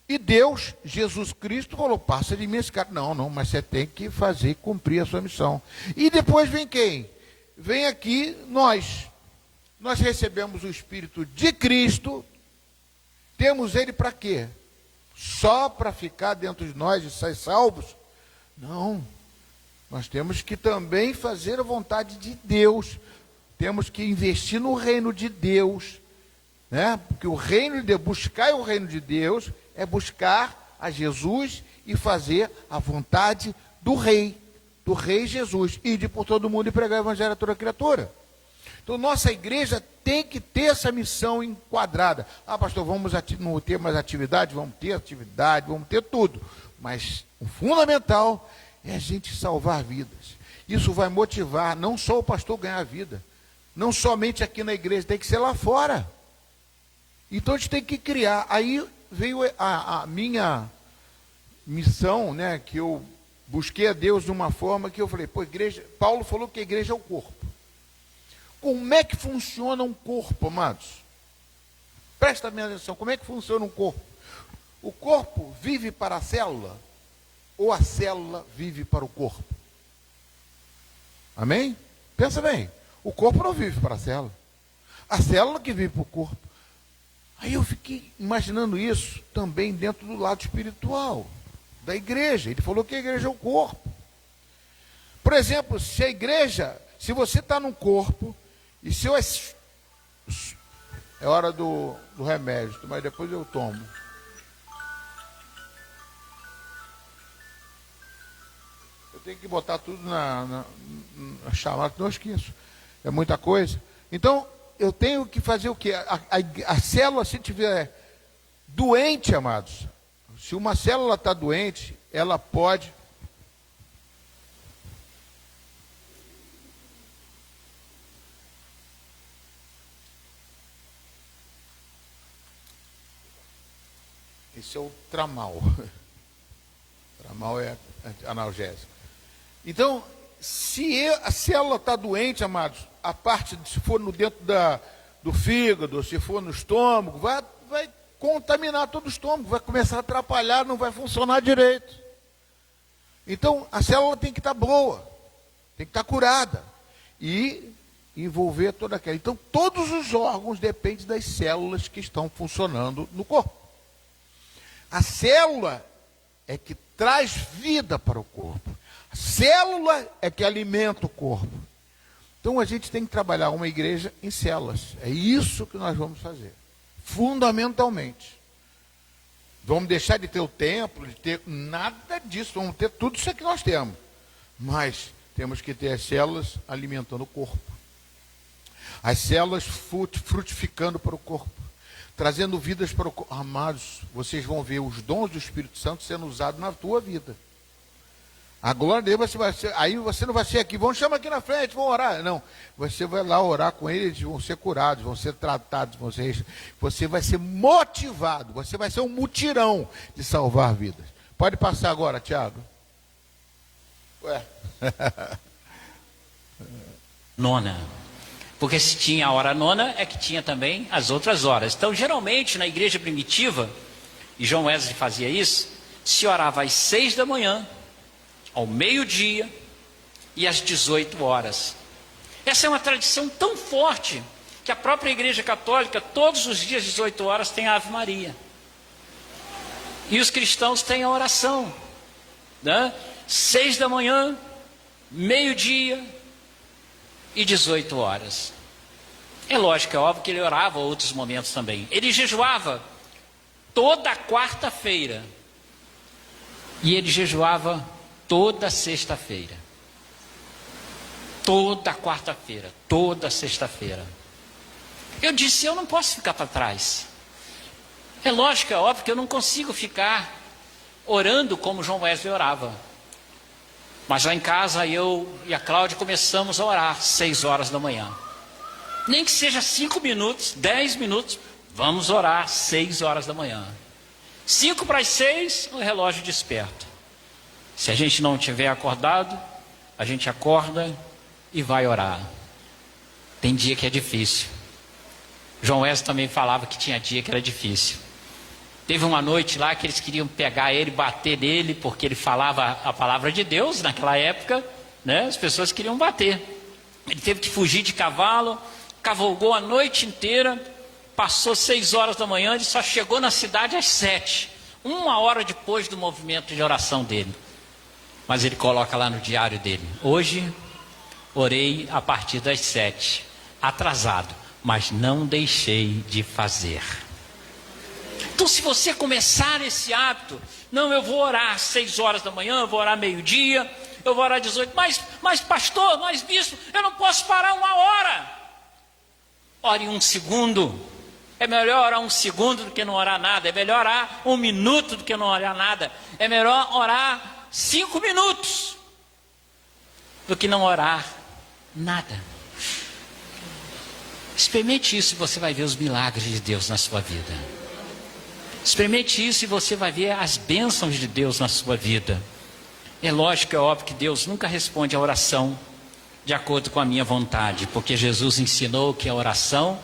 E Deus, Jesus Cristo, falou, passa de mim esse cara. Não, mas você tem que fazer e cumprir a sua missão. E depois vem quem? Vem aqui nós. Nós recebemos o Espírito de Cristo. Temos ele para quê? Só para ficar dentro de nós e sair salvos? Não. Nós temos que também fazer a vontade de Deus. Temos que investir no reino de Deus. Né? Porque o reino de Deus, buscar o reino de Deus, é buscar a Jesus e fazer a vontade do rei Jesus. E de por todo mundo e pregar o evangelho a toda criatura. Então, nossa igreja tem que ter essa missão enquadrada. Ah, pastor, vamos não ter mais atividade? Vamos ter tudo. Mas o fundamental é a gente salvar vidas. Isso vai motivar não só o pastor ganhar a vida, não somente aqui na igreja, tem que ser lá fora. Então, a gente tem que criar. Aí veio a minha missão, né, que eu busquei a Deus de uma forma que eu falei, igreja, Paulo falou que a igreja é o corpo. Como é que funciona um corpo, amados? Presta minha atenção, como é que funciona um corpo? O corpo vive para a célula ou a célula vive para o corpo? Amém? Pensa bem, o corpo não vive para a célula que vive para o corpo. Aí eu fiquei imaginando isso também dentro do lado espiritual da igreja. Ele falou que a igreja é o corpo. Por exemplo, se você está num corpo, e se eu... É hora do remédio, mas depois eu tomo. Eu tenho que botar tudo na chamada, não esqueço. É muita coisa. Então, eu tenho que fazer o quê? A célula, se estiver doente, amados, se uma célula está doente, ela pode... Esse é o tramal. Tramal é analgésico. Então, se a célula está doente, amados, a parte, se for dentro do fígado, se for no estômago, vai contaminar todo o estômago, vai começar a atrapalhar, não vai funcionar direito. Então, a célula tem que estar boa, tem que estar curada e envolver toda aquela. Então, todos os órgãos dependem das células que estão funcionando no corpo. A célula é que traz vida para o corpo. A célula é que alimenta o corpo. Então a gente tem que trabalhar uma igreja em células. É isso que nós vamos fazer. Fundamentalmente. Vamos deixar de ter o templo, de ter nada disso. Vamos ter tudo isso que nós temos. Mas temos que ter as células alimentando o corpo. As células frutificando para o corpo. Trazendo vidas para o corpo. Amados, vocês vão ver os dons do Espírito Santo sendo usados na tua vida. A glória dele, aí você não vai ser aqui, vão chamar aqui na frente, vão orar. Não, você vai lá orar com eles, vão ser curados, vão ser tratados, você vai ser motivado, você vai ser um mutirão de salvar vidas. Pode passar agora, Tiago. Ué. Nona. Porque se tinha a hora nona, é que tinha também as outras horas. Então, geralmente, na igreja primitiva, e John Wesley fazia isso, se orava às 6 da manhã, ao meio-dia e às 18 horas. Essa é uma tradição tão forte, que a própria igreja católica, todos os dias, às 18 horas, tem a Ave Maria. E os cristãos têm a oração, né? 6 da manhã, meio-dia e 18 horas. É lógico, é óbvio que ele orava outros momentos também. Ele jejuava toda quarta-feira. E ele jejuava toda sexta-feira. Toda quarta-feira, toda sexta-feira. Eu disse, eu não posso ficar para trás. É lógico, é óbvio que eu não consigo ficar orando como João Wesley orava. Mas lá em casa eu e a Cláudia começamos a orar 6 horas da manhã. Nem que seja 5 minutos, 10 minutos, vamos orar 6 horas da manhã. 5 para as 6, o relógio desperta. Se a gente não tiver acordado, a gente acorda e vai orar. Tem dia que é difícil. João Wesley também falava que tinha dia que era difícil. Teve uma noite lá que eles queriam pegar ele, bater nele, porque ele falava a palavra de Deus naquela época, né? As pessoas queriam bater. Ele teve que fugir de cavalo, cavalgou a noite inteira, passou 6 horas da manhã, ele só chegou na cidade às 7, 1 hora depois do movimento de oração dele. Mas ele coloca lá no diário dele: hoje orei a partir das 7, atrasado, mas não deixei de fazer. Então, se você começar esse hábito, não, eu vou orar 6 horas da manhã, eu vou orar meio-dia, eu vou orar 18, mas pastor, mas bispo, eu não posso parar 1 hora. Ore 1 segundo. É melhor orar 1 segundo do que não orar nada. É melhor orar 1 minuto do que não orar nada. É melhor orar 5 minutos do que não orar nada. Experimente isso e você vai ver os milagres de Deus na sua vida. Experimente isso e você vai ver as bênçãos de Deus na sua vida. É lógico, é óbvio que Deus nunca responde a oração de acordo com a minha vontade, porque Jesus ensinou que a oração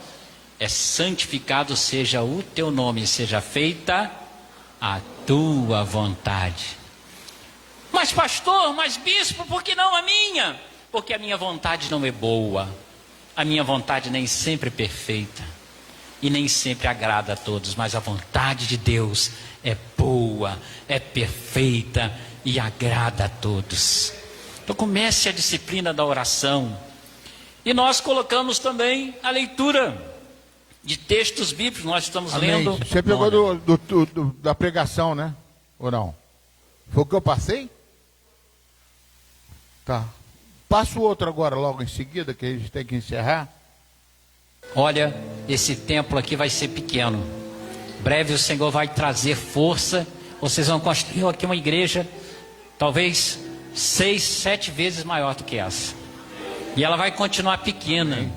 é: santificado seja o teu nome, seja feita a tua vontade. Mas pastor, mas bispo, por que não a minha? Porque a minha vontade não é boa. A minha vontade nem sempre é perfeita e nem sempre agrada a todos, mas a vontade de Deus é boa, é perfeita e agrada a todos. Então comece a disciplina da oração. E nós colocamos também a leitura de textos bíblicos. Nós estamos lendo. Você pegou da pregação, né? Ou não? Foi o que eu passei? Tá. Passa o outro agora, logo em seguida, que a gente tem que encerrar. Olha, esse templo aqui vai ser pequeno. Breve o Senhor vai trazer força. Vocês vão construir aqui uma igreja, talvez 6, 7 vezes maior do que essa. E ela vai continuar pequena.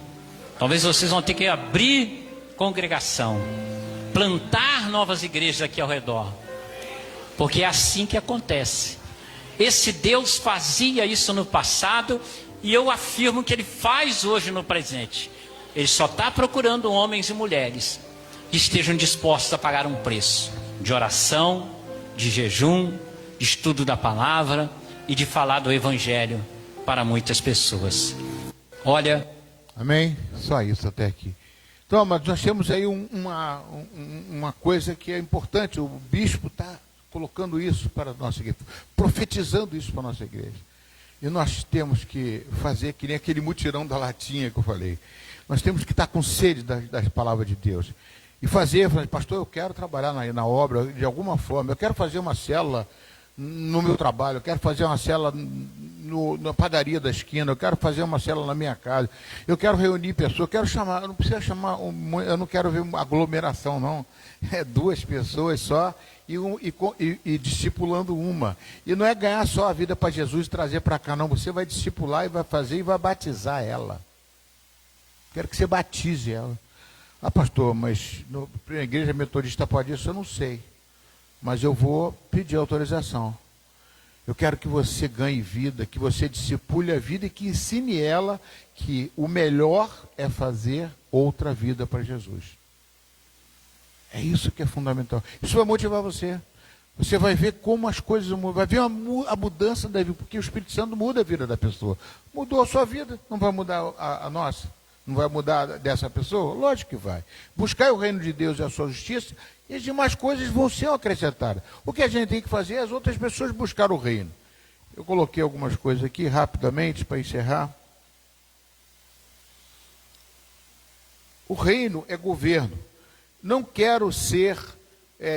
Talvez vocês vão ter que abrir congregação, plantar novas igrejas aqui ao redor. Porque é assim que acontece. Esse Deus fazia isso no passado e eu afirmo que Ele faz hoje no presente. Ele só está procurando homens e mulheres que estejam dispostos a pagar um preço de oração, de jejum, de estudo da palavra e de falar do Evangelho para muitas pessoas. Olha... Amém? Só isso até aqui. Então, mas nós temos aí uma coisa que é importante. O bispo está colocando isso para a nossa igreja, profetizando isso para a nossa igreja. E nós temos que fazer que nem aquele mutirão da latinha que eu falei. Nós temos que estar com sede das palavras de Deus. E fazer, pastor, eu quero trabalhar na obra de alguma forma. Eu quero fazer uma célula no meu trabalho. Eu quero fazer uma célula na padaria da esquina. Eu quero fazer uma célula na minha casa. Eu quero reunir pessoas. Eu quero chamar, não precisa chamar, eu não quero ver uma aglomeração, não. É 2 pessoas só e discipulando uma. E não é ganhar só a vida para Jesus e trazer para cá, não. Você vai discipular e vai fazer e vai batizar ela. Quero que você batize ela. Ah, pastor, mas na igreja metodista pode isso? Eu não sei. Mas eu vou pedir autorização. Eu quero que você ganhe vida, que você discipule a vida e que ensine ela que o melhor é fazer outra vida para Jesus. É isso que é fundamental. Isso vai motivar você. Você vai ver como as coisas mudam. Vai ver a mudança da vida, porque o Espírito Santo muda a vida da pessoa. Mudou a sua vida, não vai mudar a nossa? Não vai mudar dessa pessoa? Lógico que vai. Buscar o reino de Deus e a sua justiça, e as demais coisas vão ser acrescentadas. O que a gente tem que fazer é as outras pessoas buscar o reino. Eu coloquei algumas coisas aqui rapidamente para encerrar. O reino é governo. Não quero ser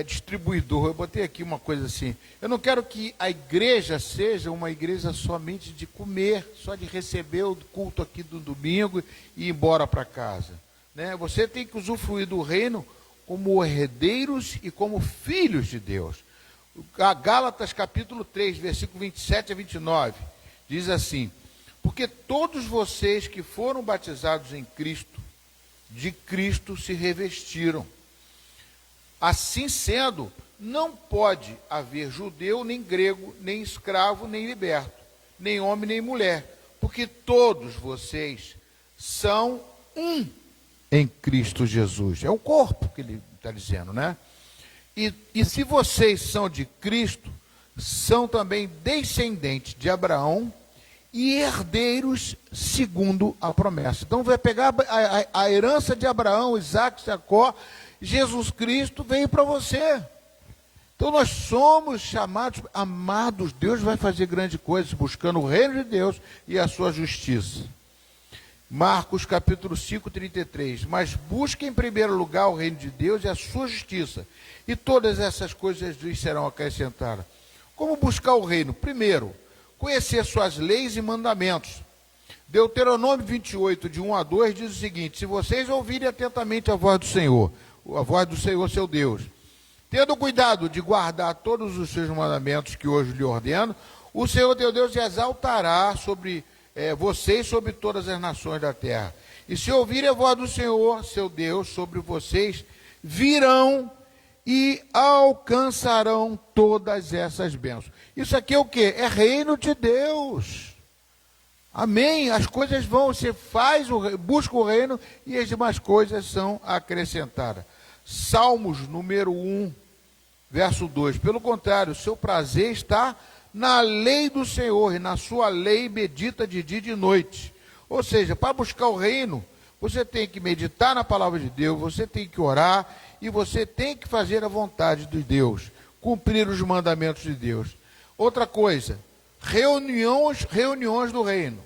distribuidor. Eu botei aqui uma coisa assim. Eu não quero que a igreja seja uma igreja somente de comer, só de receber o culto aqui do domingo e ir embora para casa. Né? Você tem que usufruir do reino como herdeiros e como filhos de Deus. Gálatas capítulo 3, versículo 27 a 29. Diz assim: porque todos vocês que foram batizados em Cristo, de Cristo se revestiram. Assim sendo, não pode haver judeu, nem grego, nem escravo, nem liberto, nem homem, nem mulher, porque todos vocês são um em Cristo Jesus. É o corpo que ele está dizendo, né? E se vocês são de Cristo, são também descendentes de Abraão e herdeiros segundo a promessa. Então vai pegar a herança de Abraão, Isaac, Jacó, Jesus Cristo veio para você. Então nós somos chamados, amados, Deus vai fazer grandes coisas, buscando o reino de Deus e a sua justiça. Marcos capítulo 5, 33. Mas busque em primeiro lugar o reino de Deus e a sua justiça, e todas essas coisas lhes serão acrescentadas. Como buscar o reino? Primeiro, conhecer suas leis e mandamentos. Deuteronômio 28, de 1 a 2, diz o seguinte: se vocês ouvirem atentamente a voz do Senhor seu Deus, tendo cuidado de guardar todos os seus mandamentos que hoje lhe ordeno, o Senhor teu Deus exaltará sobre vocês, sobre todas as nações da terra. E se ouvirem a voz do Senhor, seu Deus, sobre vocês, virão e alcançarão todas essas bênçãos. Isso aqui é o quê? É reino de Deus. Amém? As coisas vão, você busca o reino e as demais coisas são acrescentadas. Salmos número 1, verso 2. Pelo contrário, o seu prazer está na lei do Senhor, e na sua lei medita de dia e de noite. Ou seja, para buscar o reino, você tem que meditar na palavra de Deus, você tem que orar, e você tem que fazer a vontade de Deus, cumprir os mandamentos de Deus. Outra coisa, reuniões do reino.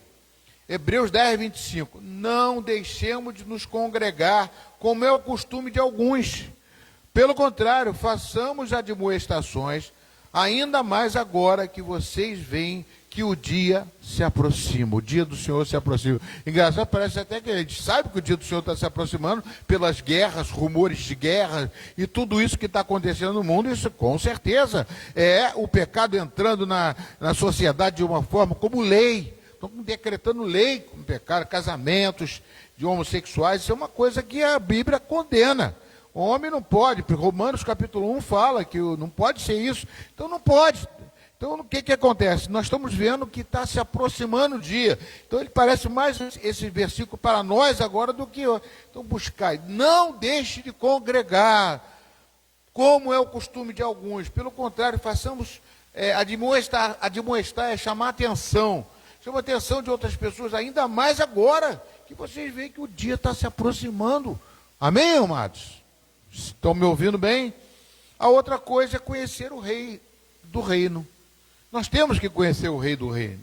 Hebreus 10, 25. Não deixemos de nos congregar, como é o costume de alguns. Pelo contrário, façamos admoestações, ainda mais agora que vocês veem que o dia se aproxima, o dia do Senhor se aproxima. Engraçado, parece até que a gente sabe que o dia do Senhor está se aproximando pelas guerras, rumores de guerra e tudo isso que está acontecendo no mundo. Isso com certeza é o pecado entrando na sociedade de uma forma como lei. Estão decretando lei como pecado, casamentos de homossexuais. Isso é uma coisa que a Bíblia condena. O homem não pode, porque Romanos capítulo 1 fala que não pode ser isso. Então não pode. Então o que acontece? Nós estamos vendo que está se aproximando o dia. Então ele parece mais esse versículo para nós agora do que... Então buscai, não deixe de congregar, como é o costume de alguns. Pelo contrário, façamos, admoestar é chamar a atenção. Chama a atenção de outras pessoas, ainda mais agora, que vocês veem que o dia está se aproximando. Amém, amados? Estão me ouvindo bem? A outra coisa é conhecer o rei do reino. Nós temos que conhecer o rei do reino.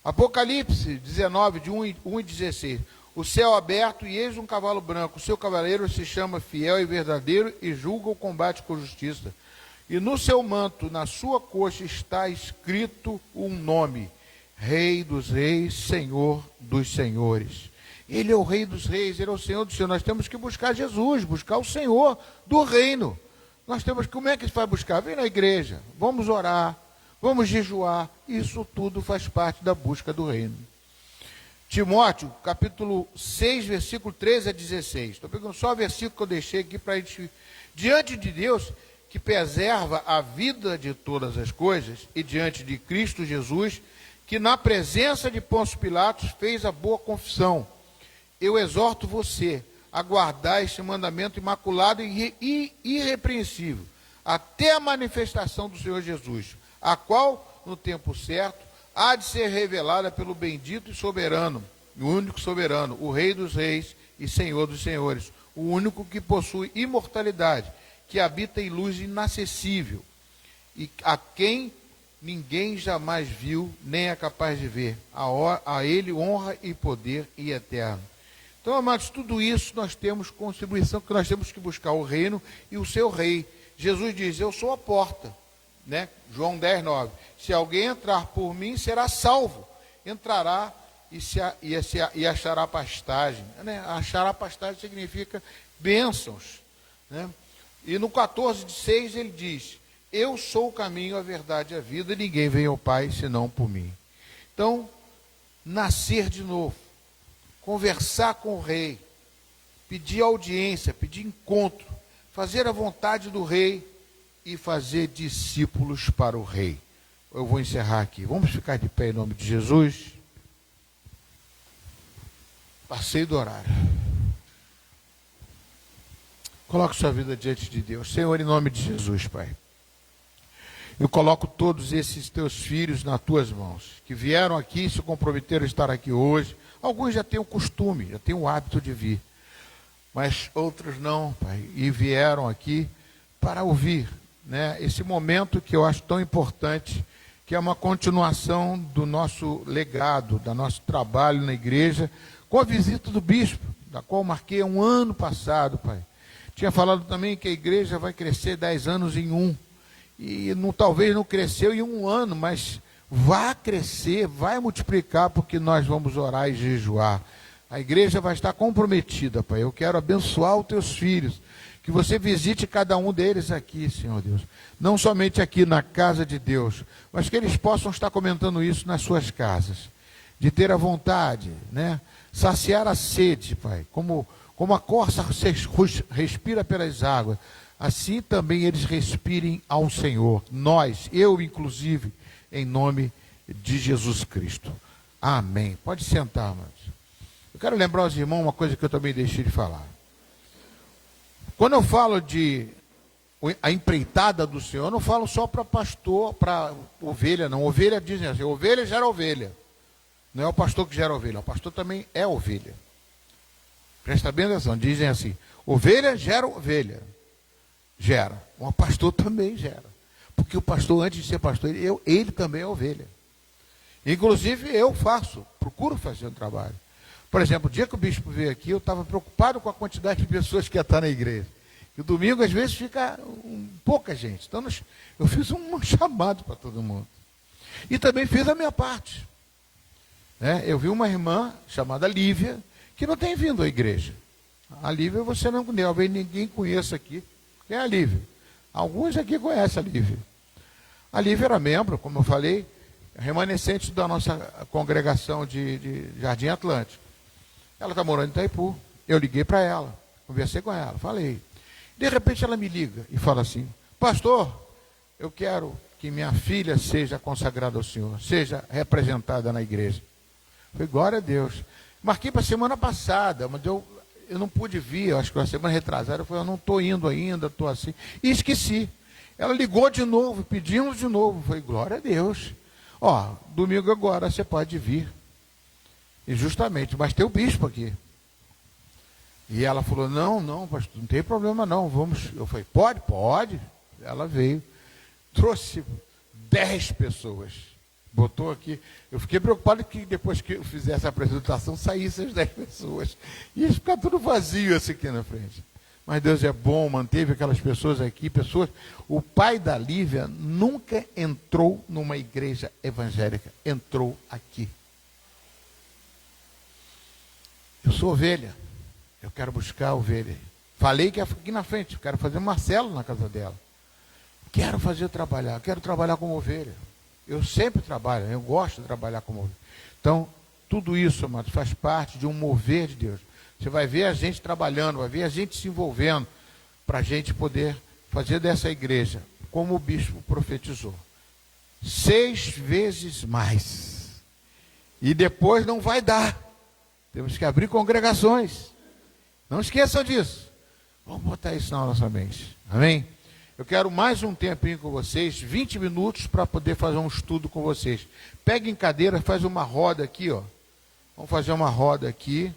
Apocalipse 19, de 1 e 16. O céu aberto e eis um cavalo branco. O seu cavaleiro se chama Fiel e Verdadeiro e julga o combate com justiça. E no seu manto, na sua coxa, está escrito um nome: Rei dos Reis, Senhor dos Senhores. Ele é o Rei dos Reis, Ele é o Senhor dos Senhores. Nós temos que buscar Jesus, buscar o Senhor do reino. Nós temos que, como é que a gente vai buscar? Vem na igreja, vamos orar, vamos jejuar. Isso tudo faz parte da busca do reino. Timóteo, capítulo 6, versículo 13 a 16. Estou pegando só o versículo que eu deixei aqui para a gente... Diante de Deus, que preserva a vida de todas as coisas, e diante de Cristo Jesus, que na presença de Pôncio Pilatos fez a boa confissão. Eu exorto você a guardar este mandamento imaculado e irrepreensível, até a manifestação do Senhor Jesus, a qual, no tempo certo, há de ser revelada pelo bendito e soberano, o único soberano, o Rei dos Reis e Senhor dos Senhores, o único que possui imortalidade, que habita em luz inacessível, e a quem ninguém jamais viu, nem é capaz de ver. A ele honra e poder e eterno. Então, amados, tudo isso nós temos contribuição, que nós temos que buscar o reino e o seu rei. Jesus diz: eu sou a porta, né? João 10, 9. Se alguém entrar por mim, será salvo. Entrará e achará pastagem. Né? Achará pastagem significa bênçãos. Né? E no 14, 6, ele diz: eu sou o caminho, a verdade e a vida, e ninguém vem ao Pai senão por mim. Então, nascer de novo, conversar com o rei, pedir audiência, pedir encontro, fazer a vontade do rei e fazer discípulos para o rei. Eu vou encerrar aqui. Vamos ficar de pé em nome de Jesus. Passei do horário. Coloque sua vida diante de Deus. Senhor, em nome de Jesus, Pai. Eu coloco todos esses teus filhos nas tuas mãos, que vieram aqui, se comprometeram a estar aqui hoje. Alguns já têm o costume, já têm o hábito de vir, mas outros não, Pai, e vieram aqui para ouvir, né, esse momento que eu acho tão importante, que é uma continuação do nosso legado, do nosso trabalho na igreja, com a visita do bispo, da qual marquei um ano passado, Pai. Tinha falado também que a igreja vai crescer 10 anos em um. E não, talvez não cresceu em um ano, mas vai crescer, vai multiplicar, porque nós vamos orar e jejuar. A igreja vai estar comprometida, Pai. Eu quero abençoar os teus filhos, que você visite cada um deles aqui, Senhor Deus. Não somente aqui na casa de Deus, mas que eles possam estar comentando isso nas suas casas. De ter a vontade, né? Saciar a sede, Pai. Como a corça respira pelas águas, assim também eles respirem ao Senhor. Nós, eu inclusive, em nome de Jesus Cristo. Amém. Pode sentar, amados. Eu quero lembrar aos irmãos uma coisa que eu também deixei de falar. Quando eu falo de a empreitada do Senhor, eu não falo só para pastor, para ovelha, não. Ovelha dizem assim, ovelha gera ovelha. Não é o pastor que gera ovelha, o pastor também é ovelha. Presta bem atenção, dizem assim, ovelha gera ovelha. Gera. O pastor também gera. Porque o pastor, antes de ser pastor, ele também é ovelha. Inclusive, eu procuro fazer um trabalho. Por exemplo, o dia que o bispo veio aqui, eu estava preocupado com a quantidade de pessoas que ia estar na igreja. E o domingo, às vezes, fica pouca gente. Então, eu fiz um chamado para todo mundo. E também fiz a minha parte. Eu vi uma irmã chamada Lívia, que não tem vindo à igreja. A Lívia você não conhece, talvez ninguém conheça aqui. Quem é a Lívia? Alguns aqui conhecem a Lívia. A Lívia era membro, como eu falei, remanescente da nossa congregação de Jardim Atlântico. Ela está morando em Itaipu. Eu liguei para ela, conversei com ela, falei. De repente ela me liga e fala assim, pastor, eu quero que minha filha seja consagrada ao Senhor, seja representada na igreja. Eu falei, glória a Deus. Marquei para a semana passada, mas eu não pude vir, acho que a semana retrasada, eu falei, eu não estou indo ainda, estou assim. E esqueci. Ela ligou de novo, pedimos de novo. Eu falei, glória a Deus. Domingo agora você pode vir. E justamente, mas tem o bispo aqui. E ela falou, não, pastor, não tem problema não, vamos. Eu falei, pode. Ela veio, trouxe 10 pessoas. Botou aqui. Eu fiquei preocupado que depois que eu fizesse a apresentação, saíssem as 10 pessoas. Ia ficar tudo vazio assim aqui na frente. Mas Deus é bom, manteve aquelas pessoas aqui, O pai da Lívia nunca entrou numa igreja evangélica, entrou aqui. Eu sou ovelha, eu quero buscar a ovelha. Falei que ia aqui na frente, eu quero fazer uma célula na casa dela. Quero trabalhar como ovelha. Eu sempre trabalho, eu gosto de trabalhar como ovelha. Então, tudo isso, amados, faz parte de um mover de Deus. Você vai ver a gente trabalhando, vai ver a gente se envolvendo para a gente poder fazer dessa igreja, como o bispo profetizou, 6 vezes mais. E depois não vai dar. Temos que abrir congregações. Não esqueçam disso. Vamos botar isso na nossa mente. Amém? Eu quero mais um tempinho com vocês, 20 minutos para poder fazer um estudo com vocês. Peguem cadeira, faz uma roda aqui, ó. Vamos fazer uma roda aqui.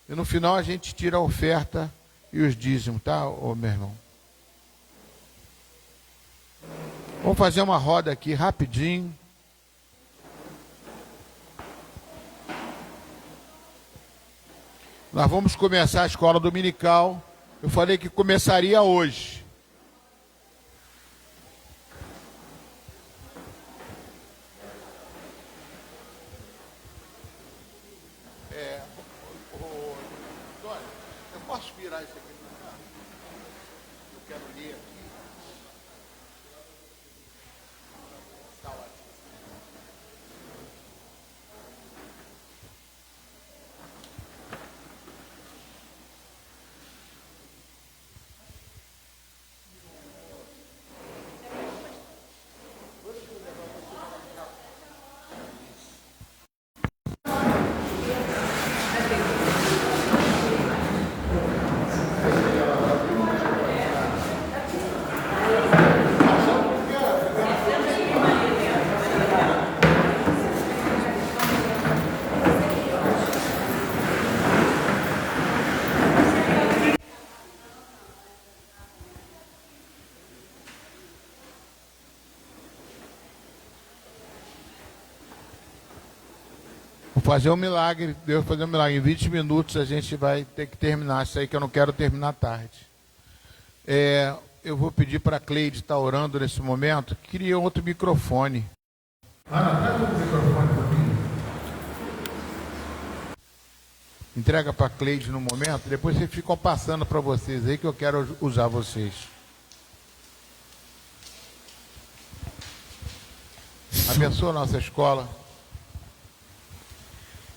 E no final a gente tira a oferta e os dízimos, tá, meu irmão? Vamos fazer uma roda aqui rapidinho. Nós vamos começar a escola dominical. Eu falei que começaria hoje. Posso virar isso aqui para cá? Eu quero ler aqui. Tá ótimo. Vou fazer um milagre, Deus vai fazer um milagre. Em 20 minutos a gente vai ter que terminar isso aí, que eu não quero terminar tarde. Eu vou pedir para a Cleide estar orando nesse momento. Queria outro microfone. Traz outro microfone para mim. Entrega para a Cleide no momento, depois vocês ficam passando para vocês aí que eu quero usar vocês. Abençoa a nossa escola.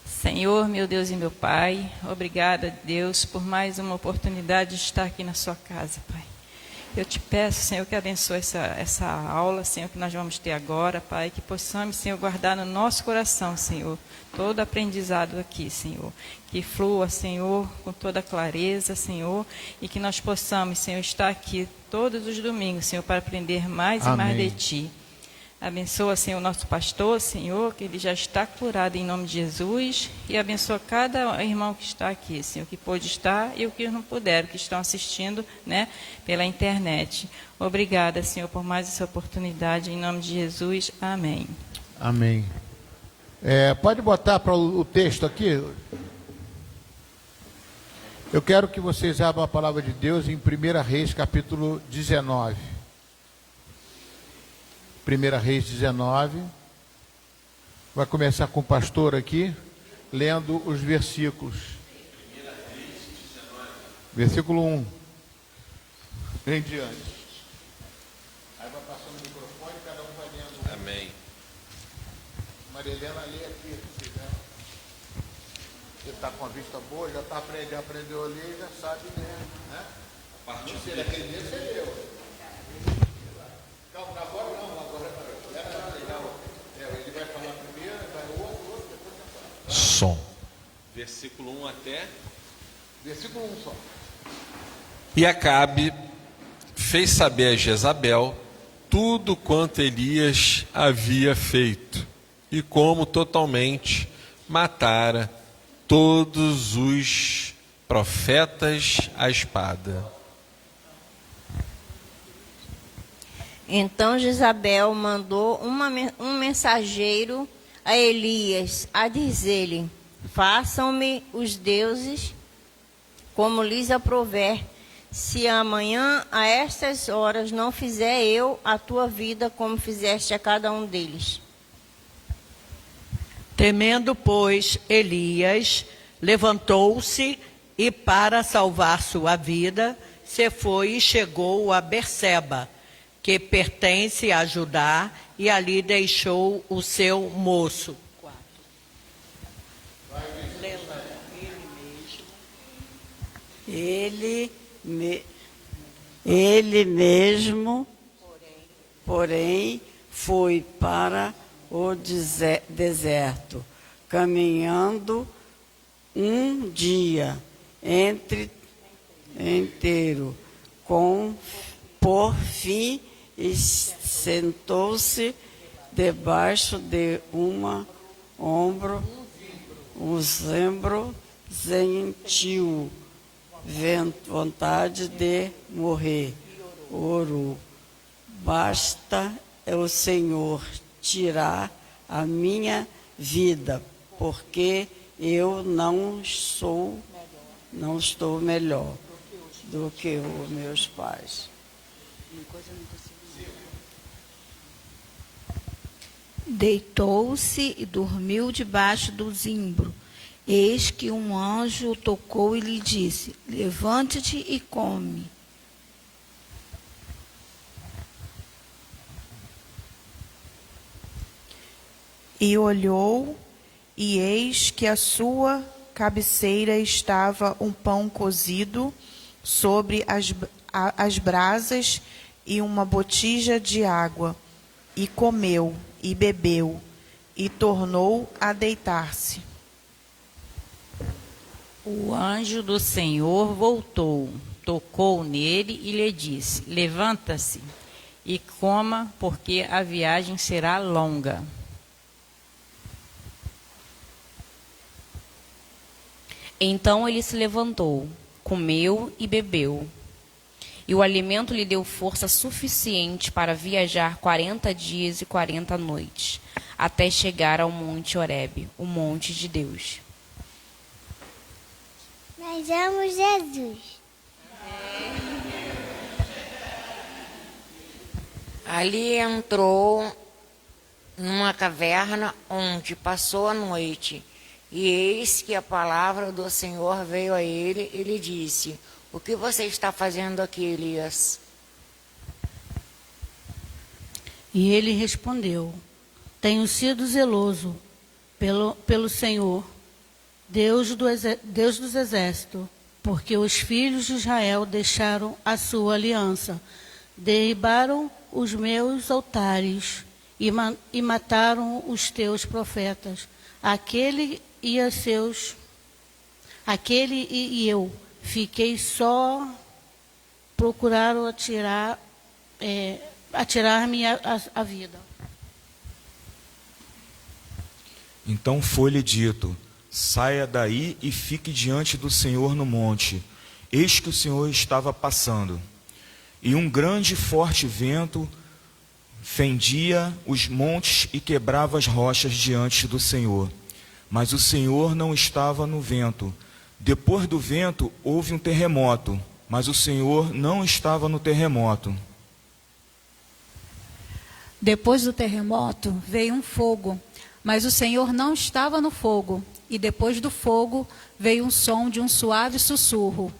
Senhor, meu Deus e meu Pai, obrigada, Deus, por mais uma oportunidade de estar aqui na sua casa, Pai. Eu te peço, Senhor, que abençoe essa aula, Senhor, que nós vamos ter agora, Pai, que possamos, Senhor, guardar no nosso coração, Senhor, todo aprendizado aqui, Senhor, que flua, Senhor, com toda clareza, Senhor, e que nós possamos, Senhor, estar aqui todos os domingos, Senhor, para aprender mais e mais de Ti. Abençoa, Senhor, o nosso pastor, Senhor, que ele já está curado em nome de Jesus. E abençoa cada irmão que está aqui, Senhor, que pôde estar e o que não puderam, que estão assistindo, né, pela internet. Obrigada, Senhor, por mais essa oportunidade. Em nome de Jesus. Amém. Amém. Pode botar para o texto aqui. Eu quero que vocês abram a palavra de Deus em 1 Reis, capítulo 19. 1 Reis 19, vai começar com o pastor aqui, lendo os versículos. 1 Reis 19. Versículo 1, em diante. Aí vai passando o microfone, cada um vai lendo. Amém. Maria Helena, lê aqui, se quiser. Você está com a vista boa, já está aprendeu a ler, já sabe ler, né? A partir de aprender, você leu. Calma, agora não. Ele vai falar primeiro, vai outro, depois vai falar. Som. Versículo 1 até. Versículo 1 só. E Acabe fez saber a Jezabel tudo quanto Elias havia feito, e como totalmente matara todos os profetas à espada. Então Jezabel mandou um mensageiro a Elias, a dizer-lhe: façam-me os deuses como lhes aprouver, se amanhã a estas horas não fizer eu a tua vida como fizeste a cada um deles. Temendo, pois, Elias levantou-se e, para salvar sua vida, se foi e chegou a Berseba, que pertence a Judá, e ali deixou o seu moço. Ele mesmo, porém, foi para o deserto, caminhando um dia inteiro, por fim, e sentou-se debaixo de um zimbro, sentiu vontade de morrer. Orou: basta o Senhor tirar a minha vida, porque eu não estou melhor do que os meus pais. Deitou-se e dormiu debaixo do zimbro. Eis que um anjo o tocou e lhe disse: levante-te e come. E olhou, e eis que à sua cabeceira estava um pão cozido sobre as brasas e uma botija de água. E comeu, e bebeu, e tornou a deitar-se. O anjo do Senhor voltou, tocou nele e lhe disse: levanta-se e coma, porque a viagem será longa. Então ele se levantou, comeu e bebeu. E o alimento lhe deu força suficiente para viajar 40 dias e 40 noites, até chegar ao monte Horebe, o monte de Deus. Nós amamos Jesus. Ali entrou numa caverna onde passou a noite. E eis que a palavra do Senhor veio a ele e lhe disse: o que você está fazendo aqui, Elias? E ele respondeu: tenho sido zeloso pelo Senhor, Deus dos exércitos, porque os filhos de Israel deixaram a sua aliança, derribaram os meus altares e mataram os teus profetas. Aquele e eu fiquei só, procuraram atirar-me a vida. Então foi-lhe dito: saia daí e fique diante do Senhor no monte. Eis que o Senhor estava passando, e um grande e forte vento fendia os montes e quebrava as rochas diante do Senhor. Mas o Senhor não estava no vento. Depois do vento houve um terremoto, mas o Senhor não estava no terremoto. Depois do terremoto veio um fogo, mas o Senhor não estava no fogo. E depois do fogo veio um som de um suave sussurro.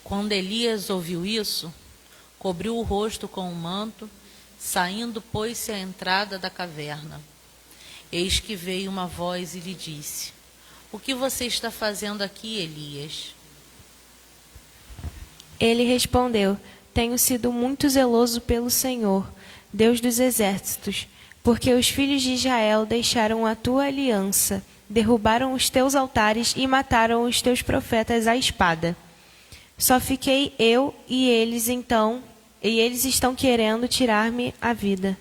Quando Elias ouviu isso, cobriu o rosto com um manto, saindo, pôs-se à entrada da caverna. Eis que veio uma voz e lhe disse: o que você está fazendo aqui, Elias? Ele respondeu: tenho sido muito zeloso pelo Senhor, Deus dos exércitos, porque os filhos de Israel deixaram a tua aliança, derrubaram os teus altares e mataram os teus profetas à espada. Só fiquei eu e eles estão querendo tirar-me a vida.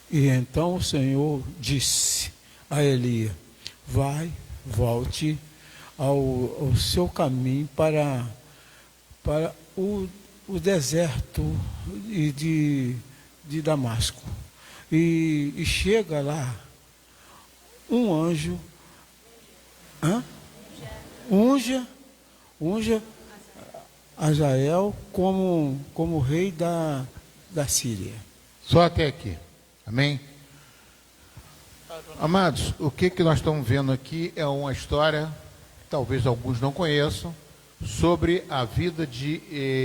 E então o Senhor disse a Elias: volte ao seu caminho para o deserto de Damasco. E chega lá um anjo, unja Azael como rei da Síria. Só até aqui. Amém? Amados, o que nós estamos vendo aqui é uma história, que talvez alguns não conheçam, sobre a vida de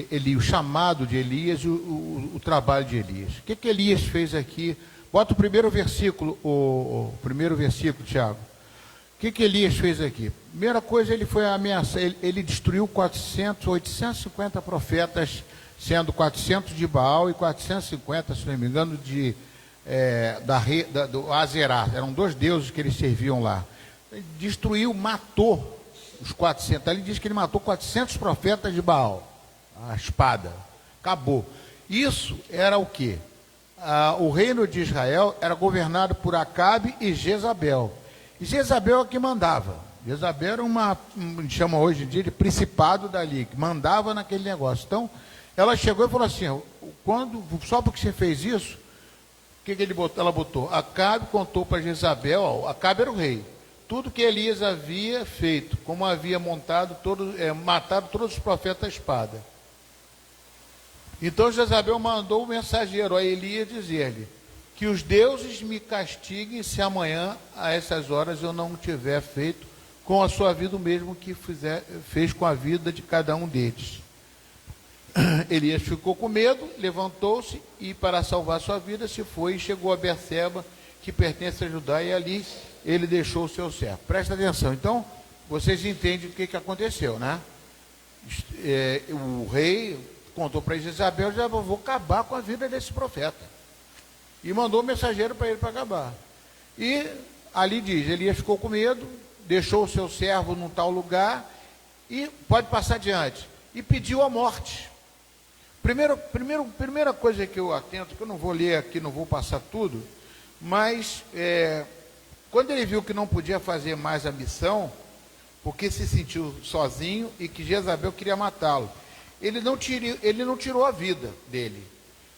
Elias, o chamado de Elias e o trabalho de Elias. O que Elias fez aqui? Bota o primeiro versículo, o primeiro versículo, Tiago. O que Elias fez aqui? Primeira coisa, ele foi ameaçar, ele destruiu 850 profetas, sendo 400 de Baal e 450, se não me engano, do Azerá. Eram 2 deuses que eles serviam lá. Ele destruiu, matou os 400. Ali diz que ele matou 400 profetas de Baal. A espada. Acabou. Isso era o quê? O reino de Israel era governado por Acabe e Jezabel. E Jezabel é que mandava. Jezabel era chama hoje em dia de principado dali, que mandava naquele negócio. Então, ela chegou e falou assim: só porque você fez isso, o que ela botou? Acabe contou para Jezabel, Acabe era o rei, tudo que Elias havia feito, como havia matado todos os profetas à espada. Então Jezabel mandou um mensageiro a Elias dizer-lhe: que os deuses me castiguem se amanhã, a essas horas, eu não tiver feito com a sua vida o mesmo que fez com a vida de cada um deles. Elias ficou com medo, levantou-se e, para salvar sua vida, se foi e chegou a Berseba, que pertence a Judá, e ali ele deixou o seu servo. Presta atenção. Então, vocês entendem o que aconteceu, né? O rei contou para Jezabel: já vou acabar com a vida desse profeta. E mandou um mensageiro para ele para acabar. E ali diz, Elias ficou com medo, deixou o seu servo num tal lugar, e pode passar adiante, e pediu a morte. Primeira coisa que eu atento, que eu não vou ler aqui, não vou passar tudo, mas quando ele viu que não podia fazer mais a missão, porque se sentiu sozinho e que Jezabel queria matá-lo, ele não tirou a vida dele.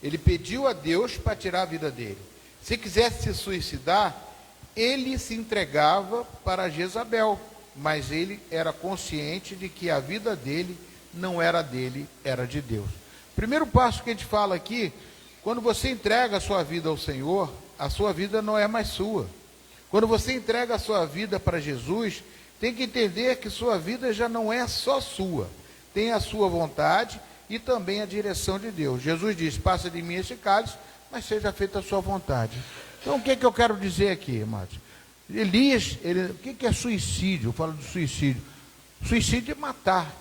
Ele pediu a Deus para tirar a vida dele. Se quisesse se suicidar, ele se entregava para Jezabel, mas ele era consciente de que a vida dele não era dele, era de Deus. Primeiro passo que a gente fala aqui, quando você entrega a sua vida ao Senhor, a sua vida não é mais sua. Quando você entrega a sua vida para Jesus, tem que entender que sua vida já não é só sua. Tem a sua vontade e também a direção de Deus. Jesus disse, passa de mim esse cálice, mas seja feita a sua vontade. Então, o que eu quero dizer aqui, amados? Elias, o que é suicídio? Eu falo do suicídio. Suicídio é matar.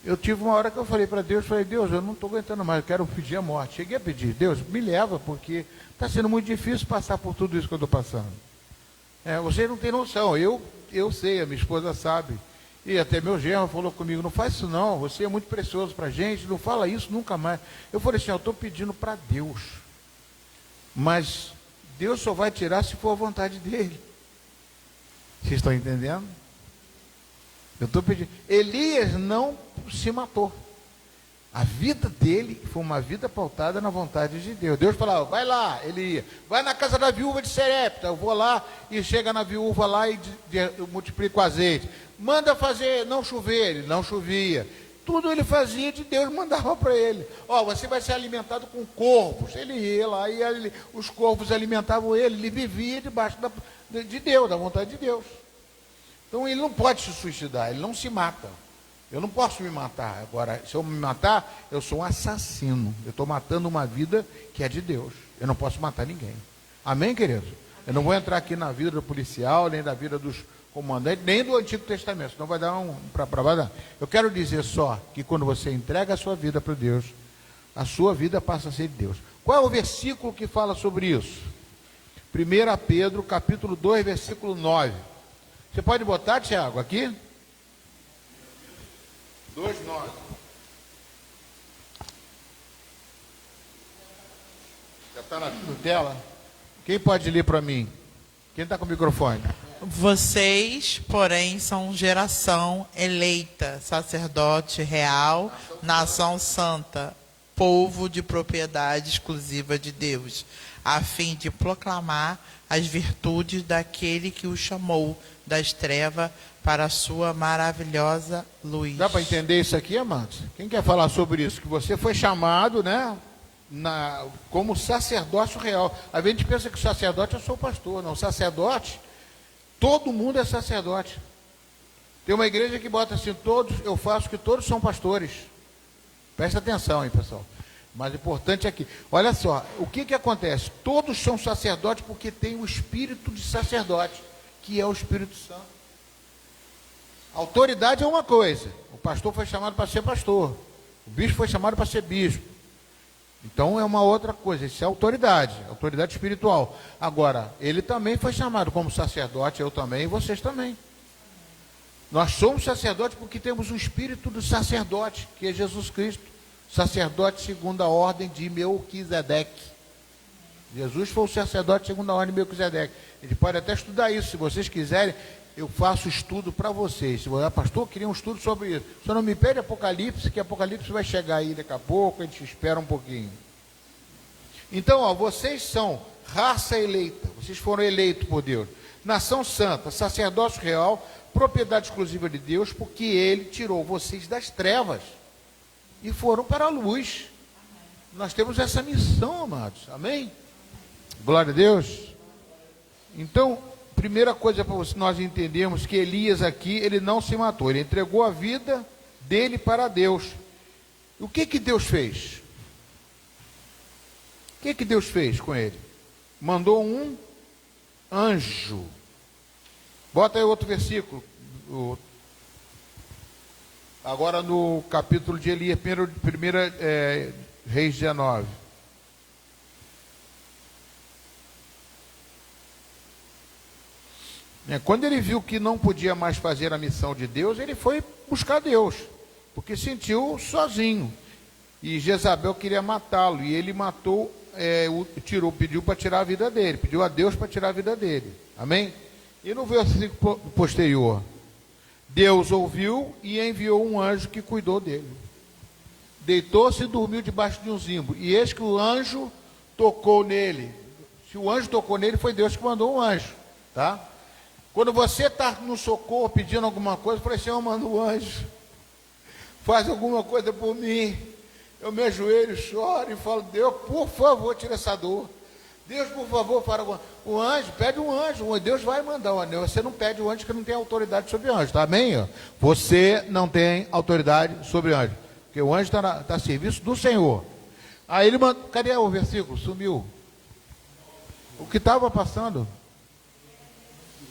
Eu tive uma hora que eu falei para Deus, Deus, eu não estou aguentando mais, eu quero pedir a morte. Cheguei a pedir, Deus, me leva, porque está sendo muito difícil passar por tudo isso que eu estou passando. Você não tem noção, eu sei, a minha esposa sabe. E até meu genro falou comigo, não faz isso não, você é muito precioso para a gente, não fala isso nunca mais. Eu falei assim, eu estou pedindo para Deus, mas Deus só vai tirar se for a vontade dele. Vocês estão entendendo? Eu estou pedindo. Elias não se matou. A vida dele foi uma vida pautada na vontade de Deus. Deus falava, vai lá, Elias, vai na casa da viúva de Serepta. Eu vou lá e chega na viúva lá e eu multiplico o azeite. Manda fazer não chover, ele não chovia. Tudo ele fazia de Deus, mandava para ele. Você vai ser alimentado com corvos. Ele ia lá e os corvos alimentavam ele vivia debaixo de Deus, da vontade de Deus. Então ele não pode se suicidar, ele não se mata. Eu não posso me matar. Agora, se eu me matar, eu sou um assassino. Eu estou matando uma vida que é de Deus. Eu não posso matar ninguém. Amém, querido? Eu não vou entrar aqui na vida do policial, nem da vida dos comandantes, nem do Antigo Testamento. Senão vai dar para dar. Eu quero dizer só que quando você entrega a sua vida para Deus, a sua vida passa a ser de Deus. Qual é o versículo que fala sobre isso? 1 Pedro, capítulo 2, versículo 9. Você pode botar, Tiago, aqui? 2:9. Já está na tela? Quem pode ler para mim? Quem está com o microfone? Vocês, porém, são geração eleita, sacerdote real, nação santa, povo de propriedade exclusiva de Deus, a fim de proclamar as virtudes daquele que o chamou das trevas para a sua maravilhosa luz. Dá para entender isso aqui, amados? Quem quer falar sobre isso? Que você foi chamado, né, como sacerdócio real. A gente pensa que o sacerdote eu sou o pastor. Não, sacerdote, todo mundo é sacerdote. Tem uma igreja que bota assim, eu faço que todos são pastores. Presta atenção, hein, pessoal. Mas o importante é que, olha só, o que acontece? Todos são sacerdotes porque tem o espírito de sacerdote, que é o Espírito Santo. Autoridade é uma coisa. O pastor foi chamado para ser pastor. O bispo foi chamado para ser bispo. Então é uma outra coisa. Isso é autoridade espiritual. Agora, ele também foi chamado como sacerdote, eu também e vocês também. Nós somos sacerdotes porque temos o espírito do sacerdote, que é Jesus Cristo. Sacerdote segundo a ordem de Melquisedeque. Jesus foi o sacerdote segundo a ordem de Melquisedeque. A gente pode até estudar isso, se vocês quiserem. Eu faço estudo para vocês. Se você, pastor, queria um estudo sobre isso. Só não me pede Apocalipse, que Apocalipse vai chegar aí daqui a pouco, a gente espera um pouquinho. Então, vocês são raça eleita, vocês foram eleitos por Deus. Nação santa, sacerdócio real, propriedade exclusiva de Deus, porque Ele tirou vocês das trevas e foram para a luz. Nós temos essa missão, amados. Amém? Glória a Deus. Então, primeira coisa para nós entendermos que Elias aqui, ele não se matou, ele entregou a vida dele para Deus. O que Deus fez? O que Deus fez com ele? Mandou um anjo. Bota aí outro versículo. Agora no capítulo de Elias, 1 Reis 19. Quando ele viu que não podia mais fazer a missão de Deus, ele foi buscar Deus, porque sentiu sozinho. E Jezabel queria matá-lo, e ele matou, pediu para tirar a vida dele, pediu a Deus para tirar a vida dele. Amém? E no versículo posterior, Deus ouviu e enviou um anjo que cuidou dele. deitou-se e dormiu debaixo de um zimbro. E eis que o anjo tocou nele. Se o anjo tocou nele, foi Deus que mandou um anjo, tá? Quando você está no socorro pedindo alguma coisa, fala, Senhor, manda um anjo. Faz alguma coisa por mim. Eu me ajoelho, choro e falo, Deus, por favor, tira essa dor. Deus, por favor, fala alguma coisa. O anjo, pede um anjo. Deus vai mandar um anjo. Você não pede o anjo que não tem autoridade sobre anjo, tá? Amém? Você não tem autoridade sobre anjo. Porque o anjo está a serviço do Senhor. Aí ele mandou, cadê o versículo? Sumiu. O que estava passando?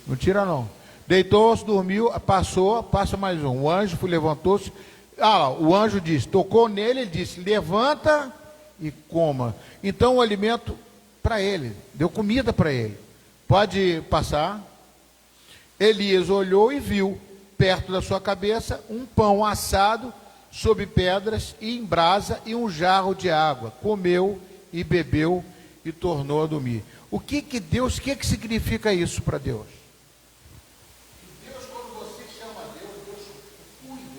Não tira não. Deitou-se, dormiu, passa mais um. O anjo levantou-se. O anjo disse, tocou nele, ele disse, levanta e coma. Então o alimento para ele, deu comida para ele. Pode passar. Elias olhou e viu, perto da sua cabeça, um pão assado sobre pedras e em brasa e um jarro de água. Comeu e bebeu e tornou a dormir. O que significa isso para Deus? Deus, quando você chama a Deus, Deus cuida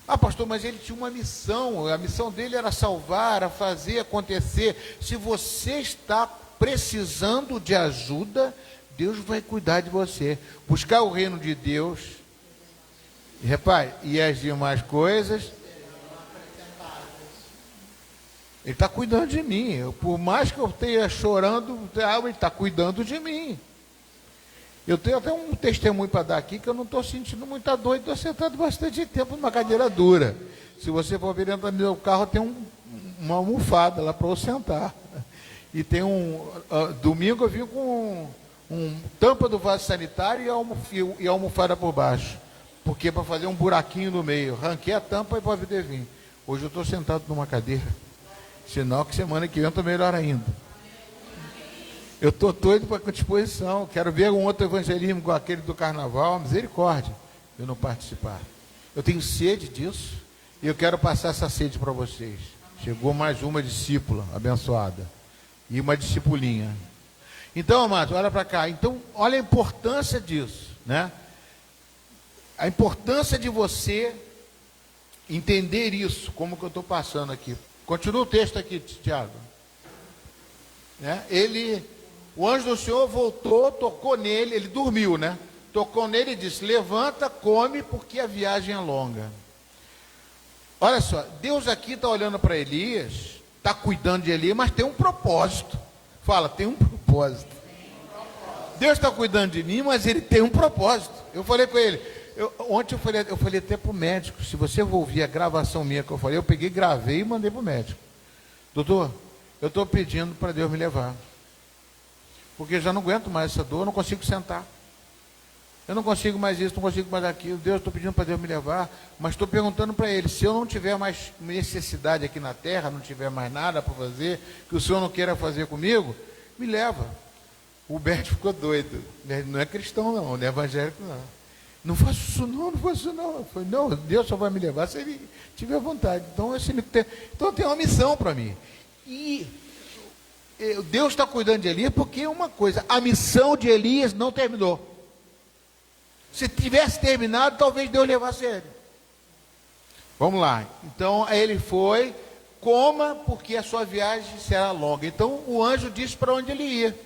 disso. Pastor, mas ele tinha uma missão. A missão dele era salvar, era fazer acontecer. Se você está precisando de ajuda, Deus vai cuidar de você. Buscar o reino de Deus. Repare, e as demais coisas, ele está cuidando de mim. Por mais que eu esteja chorando, ele está cuidando de mim. Eu tenho até um testemunho para dar aqui, que eu não estou sentindo muita dor, estou sentado bastante tempo numa cadeira dura. Se você for ver dentro do meu carro, tem uma almofada lá para eu sentar. E tem domingo eu vim com tampa do vaso sanitário e almofada por baixo. Porque para fazer um buraquinho no meio, ranquei a tampa e para poder vir. Hoje eu estou sentado numa cadeira. Sinal que semana que vem eu estou melhor ainda. Eu estou doido para a disposição. Quero ver um outro evangelismo com aquele do carnaval. Misericórdia, eu não participar. Eu tenho sede disso e eu quero passar essa sede para vocês. Chegou mais uma discípula abençoada e uma discipulinha. Então, amados, olha para cá. Então, olha a importância disso, né? A importância de você entender isso, como que eu estou passando aqui. Continua o texto aqui, Tiago. Né? O anjo do Senhor voltou, tocou nele, ele dormiu, né? Tocou nele e disse, levanta, come, porque a viagem é longa. Olha só, Deus aqui está olhando para Elias, está cuidando de Elias, mas tem um propósito. Fala, tem um propósito. Deus está cuidando de mim, mas ele tem um propósito. Eu falei com ele, ontem eu falei até para o médico, se você ouvir a gravação minha que eu falei, eu peguei, gravei e mandei para o médico. Doutor, eu estou pedindo para Deus me levar. Porque já não aguento mais essa dor, eu não consigo sentar. Eu não consigo mais isso, não consigo mais aquilo. Deus, estou pedindo para Deus me levar, mas estou perguntando para Ele, se eu não tiver mais necessidade aqui na terra, não tiver mais nada para fazer, que o Senhor não queira fazer comigo, me leva. O médico ficou doido. Não é cristão não é evangélico não. Não faço isso não faço isso não. Eu falei, não, Deus só vai me levar se Ele tiver vontade. Então tem uma missão para mim. E Deus está cuidando de Elias porque uma coisa, a missão de Elias não terminou. Se tivesse terminado, talvez Deus levasse ele. Vamos lá. Então ele foi, coma, porque a sua viagem será longa. Então o anjo disse para onde ele ia.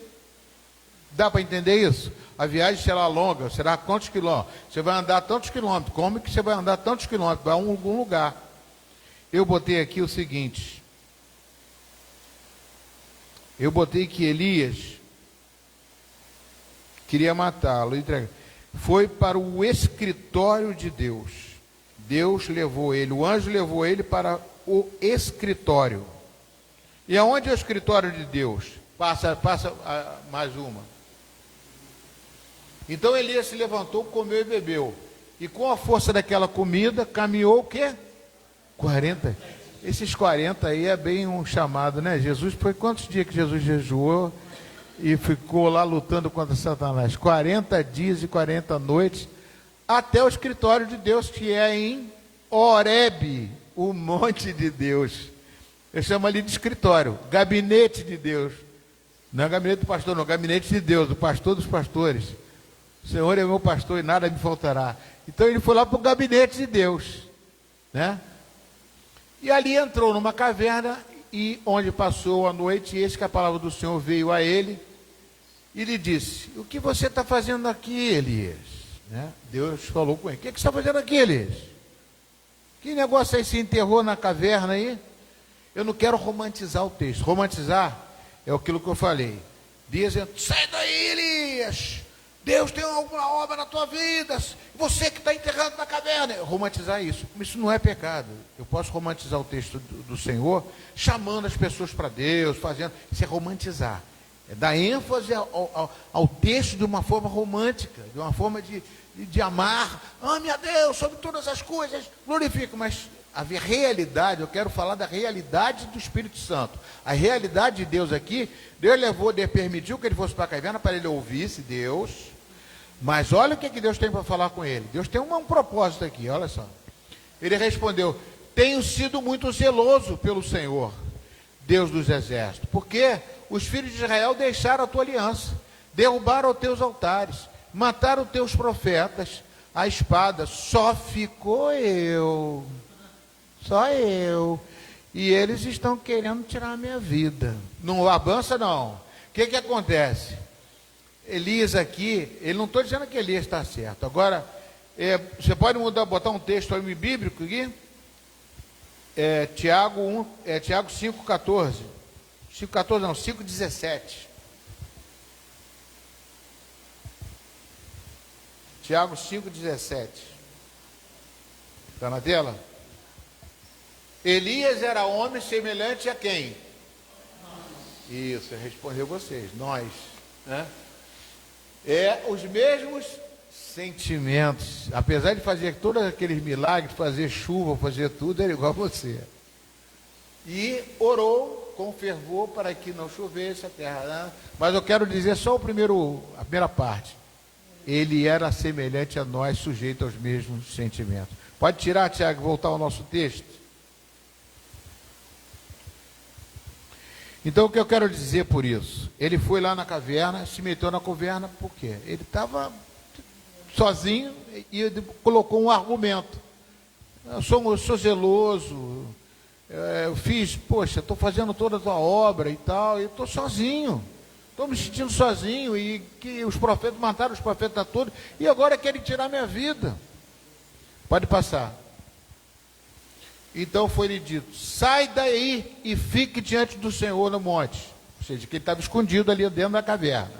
Dá para entender isso? A viagem será longa, será quantos quilômetros? Você vai andar tantos quilômetros. Como que você vai andar tantos quilômetros? Vai a algum lugar. Eu botei aqui o seguinte. Eu botei que Elias queria matá-lo. Foi para o escritório de Deus. Deus levou ele, o anjo levou ele para o escritório. E aonde é o escritório de Deus? Passa mais uma. Então Elias se levantou, comeu e bebeu. E com a força daquela comida, caminhou o quê? 40. Esses 40 aí é bem um chamado, né? Jesus, foi quantos dias que Jesus jejuou e ficou lá lutando contra Satanás? 40 dias e 40 noites, até o escritório de Deus, que é em Horebe, o monte de Deus. Eu chamo ali de escritório, gabinete de Deus. Não é gabinete do pastor, não, gabinete de Deus, do pastor dos pastores. O Senhor é meu pastor e nada me faltará. Então ele foi lá para o gabinete de Deus, né? E ali entrou numa caverna, e onde passou a noite, e eis que a palavra do Senhor veio a ele, e lhe disse: o que você está fazendo aqui, Elias? Né? Deus falou com ele: o que você está fazendo aqui, Elias? Que negócio aí, se enterrou na caverna aí? Eu não quero romantizar o texto. Romantizar é aquilo que eu falei. Dizem: sai daí, Elias, Deus tem alguma obra na tua vida, você que está enterrado na caverna. Romantizar isso não é pecado. Eu posso romantizar o texto do Senhor, chamando as pessoas para Deus, fazendo. Isso é romantizar. É dar ênfase ao texto de uma forma romântica, de uma forma de amar. Ame a Deus sobre todas as coisas, glorifico. Mas a realidade, eu quero falar da realidade do Espírito Santo. A realidade de Deus aqui, Deus permitiu que ele fosse para a caverna para ele ouvisse Deus. Mas olha o que Deus tem para falar com ele. Deus tem um propósito aqui, olha só. Ele respondeu: tenho sido muito zeloso pelo Senhor, Deus dos exércitos, porque os filhos de Israel deixaram a tua aliança, derrubaram os teus altares, mataram os teus profetas, a espada, só ficou eu, e eles estão querendo tirar a minha vida. Não avança não. O que acontece? Elias aqui, ele não estou dizendo que Elias está certo. Agora, você pode botar um texto aí bíblico aqui? Tiago 5,14. 5,14 não, 5,17. Tiago 5,17. Está na tela? Elias era homem semelhante a quem? Isso, respondeu vocês, nós, né? Os mesmos sentimentos, apesar de fazer todos aqueles milagres, fazer chuva, fazer tudo, era igual a você. E orou com fervor para que não chovesse a terra, né? Mas eu quero dizer só a primeira parte. Ele era semelhante a nós, sujeito aos mesmos sentimentos. Pode tirar, Tiago, e voltar ao nosso texto? Então, o que eu quero dizer por isso? Ele foi lá na caverna, se meteu na caverna, por quê? Ele estava sozinho e ele colocou um argumento. Eu sou zeloso, eu estou fazendo toda a tua obra e tal, e estou sozinho. Estou me sentindo sozinho, e que os profetas mataram os profetas todos, e agora querem tirar minha vida. Pode passar. Então foi-lhe dito: sai daí e fique diante do Senhor no monte. Ou seja, que ele estava escondido ali dentro da caverna.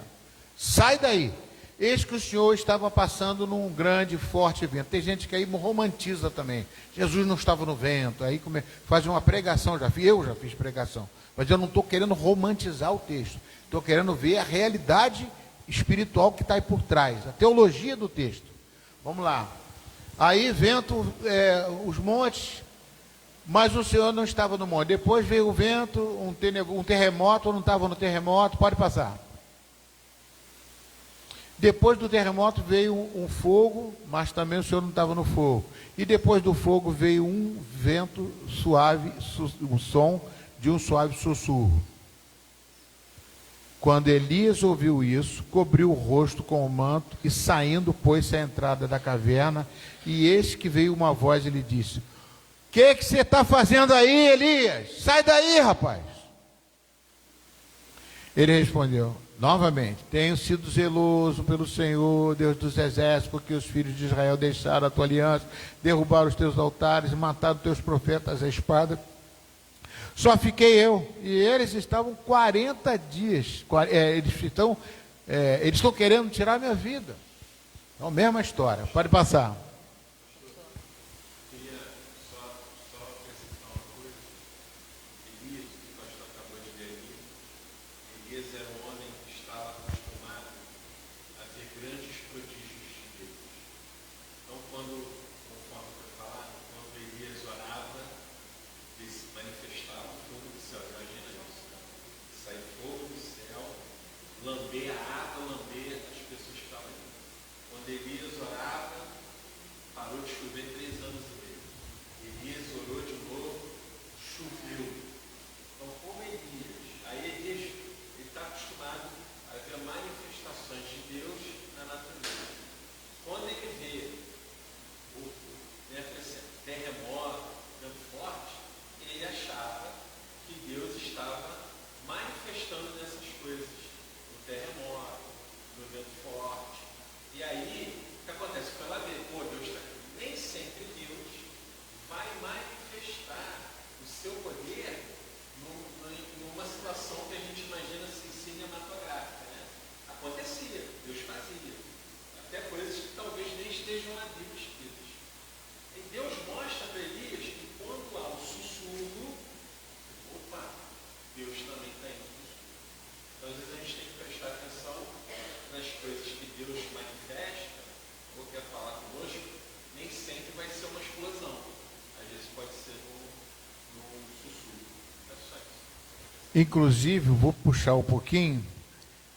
Sai daí. Eis que o Senhor estava passando num grande e forte vento. Tem gente que aí romantiza também. Jesus não estava no vento. Aí faz uma pregação, eu já fiz pregação. Mas eu não estou querendo romantizar o texto. Estou querendo ver a realidade espiritual que está aí por trás. A teologia do texto. Vamos lá. Aí vento, os montes... Mas o Senhor não estava no monte. Depois veio o vento, um terremoto, ou não estava no terremoto, pode passar. Depois do terremoto veio um fogo, mas também o Senhor não estava no fogo. E depois do fogo veio um vento suave, um som de um suave sussurro. Quando Elias ouviu isso, cobriu o rosto com o manto e saindo pôs-se à entrada da caverna, e eis que veio uma voz e lhe disse: o que você está fazendo aí, Elias? Sai daí, rapaz. Ele respondeu novamente: tenho sido zeloso pelo Senhor, Deus dos exércitos, porque os filhos de Israel deixaram a tua aliança, derrubaram os teus altares, mataram os teus profetas à espada. Só fiquei eu. E eles estavam 40 dias. Eles estão querendo tirar a minha vida. Então, mesma história. Pode passar. Lamber a água, lamber as pessoas que estavam ali. Quando Elias orava, parou de chover 3 anos e meio. Elias orou de novo, choveu. Então, como Elias, ele está acostumado a ver manifestações de Deus na natureza. Quando ele vê terremoto, vento forte, inclusive, vou puxar um pouquinho,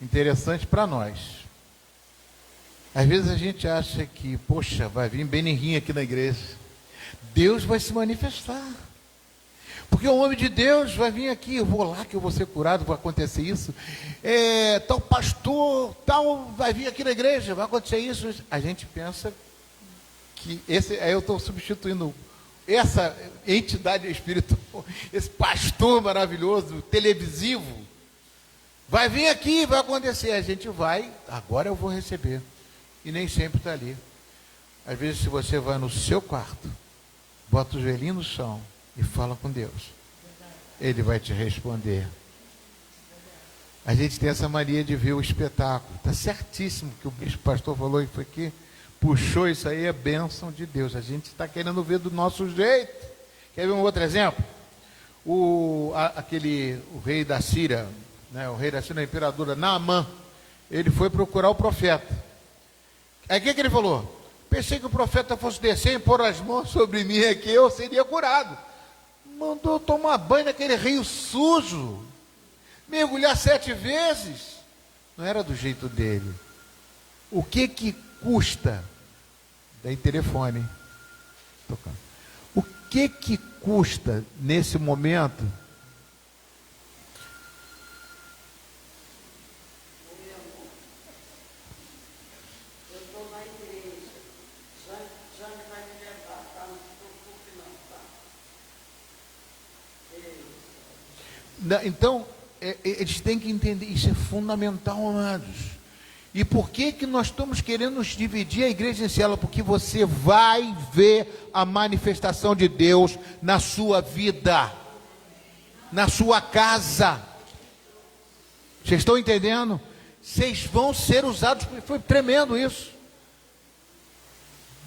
interessante para nós. Às vezes a gente acha que, poxa, vai vir Benirrinha aqui na igreja. Deus vai se manifestar. Porque o homem de Deus vai vir aqui, eu vou lá que eu vou ser curado, vai acontecer isso. Tal pastor, tal, vai vir aqui na igreja, vai acontecer isso. A gente pensa que aí eu estou substituindo essa entidade espiritual, esse pastor maravilhoso, televisivo, vai vir aqui, vai acontecer. A gente vai, agora eu vou receber. E nem sempre está ali. Às vezes, se você vai no seu quarto, bota o joelhinho no chão e fala com Deus, Ele vai te responder. A gente tem essa mania de ver o espetáculo. Está certíssimo que o bispo pastor falou, e foi aqui, puxou isso aí, é bênção de Deus. A gente está querendo ver do nosso jeito. Quer ver um outro exemplo? O rei da Síria, né, o rei da Síria, a imperadora Naamã, ele foi procurar o profeta. Aí o que ele falou? Pensei que o profeta fosse descer e pôr as mãos sobre mim aqui, eu seria curado. Mandou tomar banho naquele rio sujo, mergulhar 7 vezes. Não era do jeito dele. O que custa? Daí telefone. Tocando. O que custa nesse momento? Então, eles têm que entender, isso é fundamental, amados. E por que nós estamos querendo nos dividir a igreja em célula? Porque você vai ver a manifestação de Deus na sua vida, na sua casa. Vocês estão entendendo? Vocês vão ser usados, foi tremendo isso.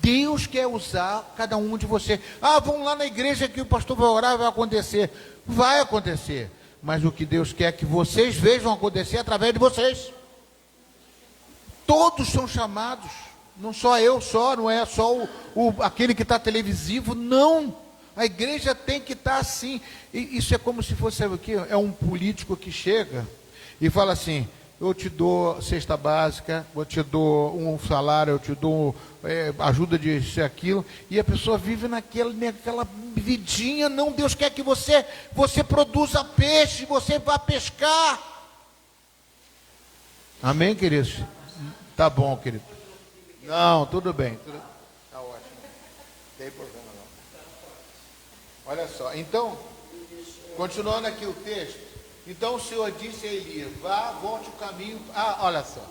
Deus quer usar cada um de vocês. Vamos lá na igreja que o pastor vai orar, vai acontecer. Vai acontecer. Mas o que Deus quer que vocês vejam acontecer através de vocês. Todos são chamados. Não só eu, não é só aquele que está televisivo, não. A igreja tem que estar assim. E isso é como se fosse, sabe o quê? É um político que chega e fala assim, eu te dou cesta básica, eu te dou um salário, eu te dou ajuda de isso e aquilo, e a pessoa vive naquela vidinha. Não, Deus quer que você produza peixe, você vá pescar. Amém, queridos? Tá bom, querido. Não, tudo bem. Tá ótimo. Não tem problema não. Olha só, então, continuando aqui o texto. Então o Senhor disse a Elias, vá, volte o caminho. Olha só.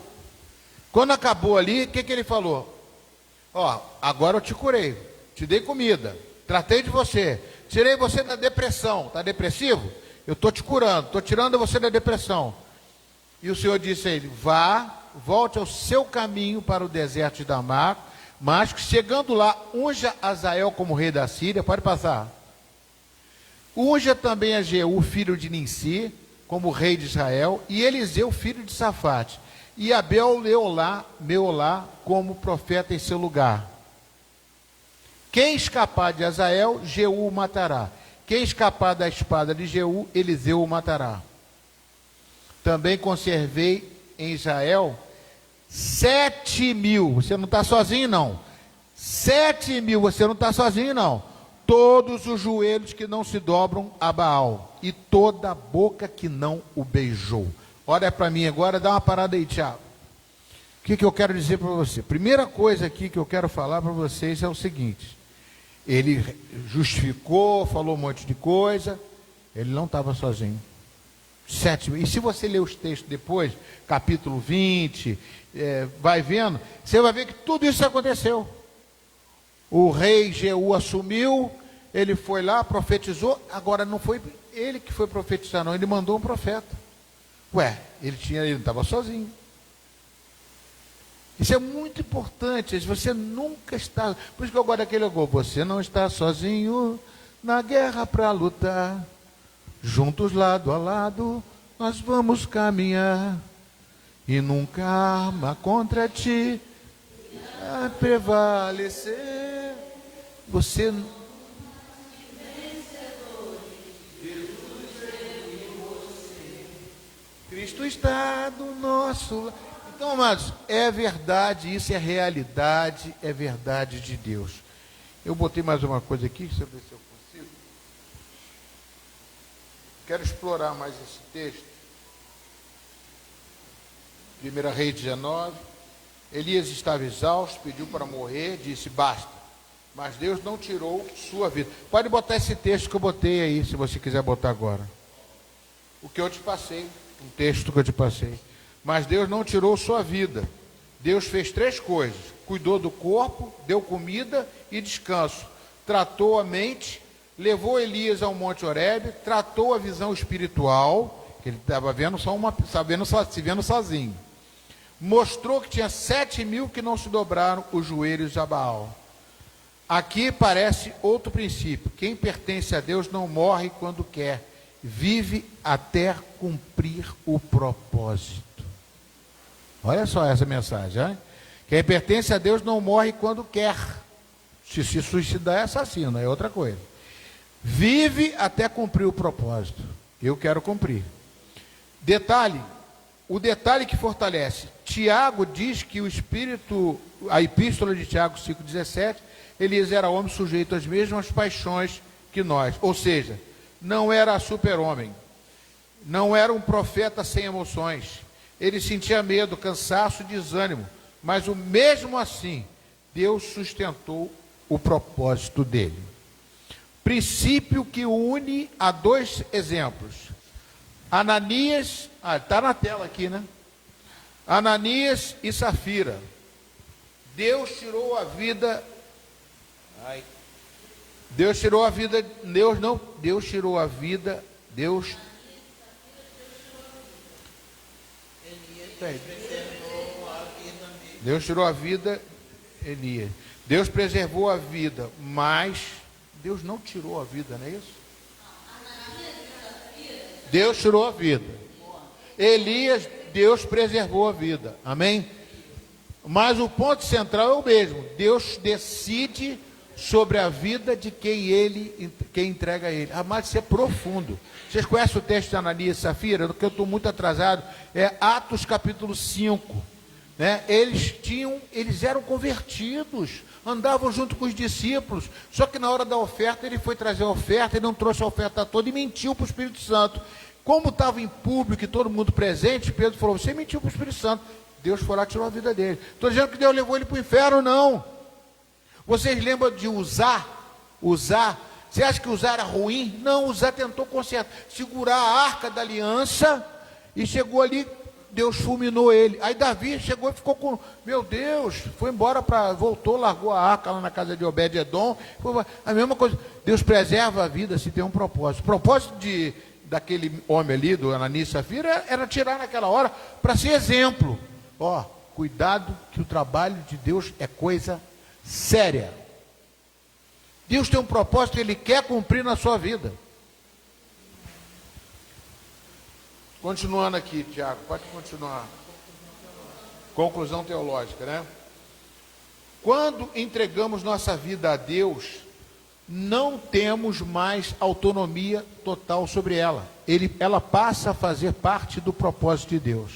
Quando acabou ali, o que ele falou? Agora eu te curei, te dei comida, tratei de você, tirei você da depressão. Está depressivo? Eu estou te curando, estou tirando você da depressão. E o Senhor disse a ele, vá, volte ao seu caminho para o deserto de Damasco, mas chegando lá, unja Azael como rei da Síria. Pode passar. Unja também a Jeú, filho de Ninsi, como rei de Israel, e Eliseu, filho de Safate, e Abel Meolá como profeta em seu lugar. Quem escapar de Azael, Jeú o matará. Quem escapar da espada de Jeú, Eliseu o matará. Também conservei em Israel 7.000, você não está sozinho não, 7.000, você não está sozinho não, todos os joelhos que não se dobram a Baal, e toda a boca que não o beijou. Olha para mim agora, dá uma parada aí, Tiago. O que eu quero dizer para você? Primeira coisa aqui que eu quero falar para vocês é o seguinte, ele justificou, falou um monte de coisa, ele não estava sozinho. 7.000, e se você ler os textos depois, capítulo 20, vai vendo, você vai ver que tudo isso aconteceu. O rei Jeú assumiu, ele foi lá, profetizou. Agora não foi ele que foi profetizar não, ele mandou um profeta. Ele não estava sozinho. Isso é muito importante, você nunca está, por isso que eu gosto daquele gol, você não está sozinho na guerra para lutar, juntos lado a lado nós vamos caminhar, e nunca arma contra ti a prevalecer. Você Cristo está do nosso lado. Então, amados, é verdade, isso é realidade, é verdade de Deus. Eu botei mais uma coisa aqui, deixa eu ver se eu consigo. Quero explorar mais esse texto. 1 Reis 19. Elias estava exausto, pediu para morrer, disse, basta. Mas Deus não tirou sua vida. Pode botar esse texto que eu botei aí, se você quiser botar agora. O que eu te passei, um texto que eu te passei. Mas Deus não tirou sua vida. Deus fez 3 coisas. Cuidou do corpo, deu comida e descanso. Tratou a mente, levou Elias ao Monte Horebe, tratou a visão espiritual, que ele estava vendo se vendo sozinho. Mostrou que tinha 7.000 que não se dobraram os joelhos a Baal. Aqui parece outro princípio. Quem pertence a Deus não morre quando quer, vive até cumprir o propósito. Olha só essa mensagem, hein? Quem pertence a Deus não morre quando quer. Se suicidar é assassino, é outra coisa. Vive até cumprir o propósito. Eu quero cumprir. Detalhe, o detalhe que fortalece. Tiago diz que o Espírito, a epístola de Tiago 5,17, Elias era homem sujeito às mesmas paixões que nós. Ou seja, não era super-homem. Não era um profeta sem emoções. Ele sentia medo, cansaço, desânimo. Mas mesmo assim, Deus sustentou o propósito dele. Princípio que une a 2 exemplos. Ananias, está na tela aqui, né? Ananias e Safira. Deus tirou a vida. Deus tirou a vida. Deus tirou a vida. Deus tirou a vida, Elias. Deus preservou a vida, mas Deus não tirou a vida, não é isso? Deus tirou a vida. Elias, Deus preservou a vida. Amém? Mas o ponto central é o mesmo. Deus decide sobre a vida de quem entrega a ele. Mas isso é profundo. Vocês conhecem o texto de Ananias e Safira? Porque eu estou muito atrasado. É Atos capítulo 5. Né? Eles eram convertidos, andavam junto com os discípulos. Só que na hora da oferta, ele foi trazer a oferta, ele não trouxe a oferta toda e mentiu para o Espírito Santo. Como estava em público e todo mundo presente, Pedro falou, você mentiu para o Espírito Santo. Deus foi lá e tirou a vida dele. Estou dizendo que Deus levou ele para o inferno, não. Vocês lembram de Uzá? Você acha que Uzá era ruim? Não, Uzá tentou segurar a arca da aliança e chegou ali, Deus fulminou ele. Aí Davi chegou e ficou com, meu Deus, foi embora, voltou, largou a arca lá na casa de Obed-Edom. A mesma coisa, Deus preserva a vida se tem um propósito. O propósito daquele homem ali, do Ananias e Safira, era tirar naquela hora para ser exemplo. Cuidado que o trabalho de Deus é coisa séria. Deus tem um propósito que Ele quer cumprir na sua vida. Continuando aqui, Tiago, pode continuar. Conclusão teológica, né? Quando entregamos nossa vida a Deus, não temos mais autonomia total sobre ela. Ela passa a fazer parte do propósito de Deus.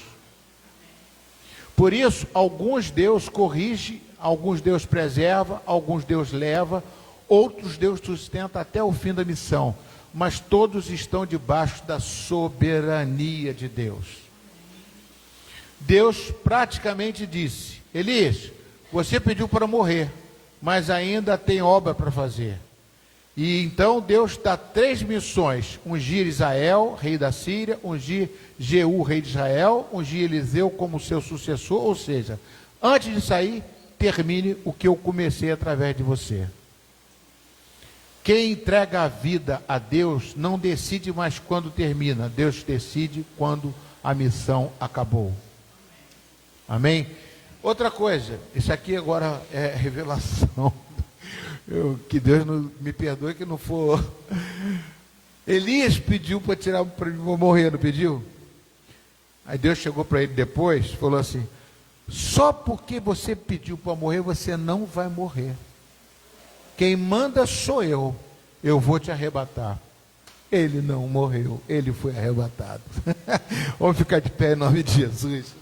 Por isso, alguns Deus corrige, alguns Deus preserva, alguns Deus leva, outros Deus sustenta até o fim da missão. Mas todos estão debaixo da soberania de Deus. Deus praticamente disse, Elias, você pediu para morrer, mas ainda tem obra para fazer. E então Deus dá 3 missões: ungir Israel, rei da Síria, ungir Jeú, rei de Israel, ungir Eliseu como seu sucessor. Ou seja, antes de sair, termine o que eu comecei através de você. Quem entrega a vida a Deus não decide mais quando termina. Deus decide quando a missão acabou. Amém? Outra coisa, isso aqui agora é revelação. Que Deus me perdoe que não for. Elias pediu para morrer, não pediu? Aí Deus chegou para ele depois e falou assim, só porque você pediu para morrer, você não vai morrer. Quem manda sou eu vou te arrebatar. Ele não morreu, ele foi arrebatado. Vamos ficar de pé em nome de Jesus.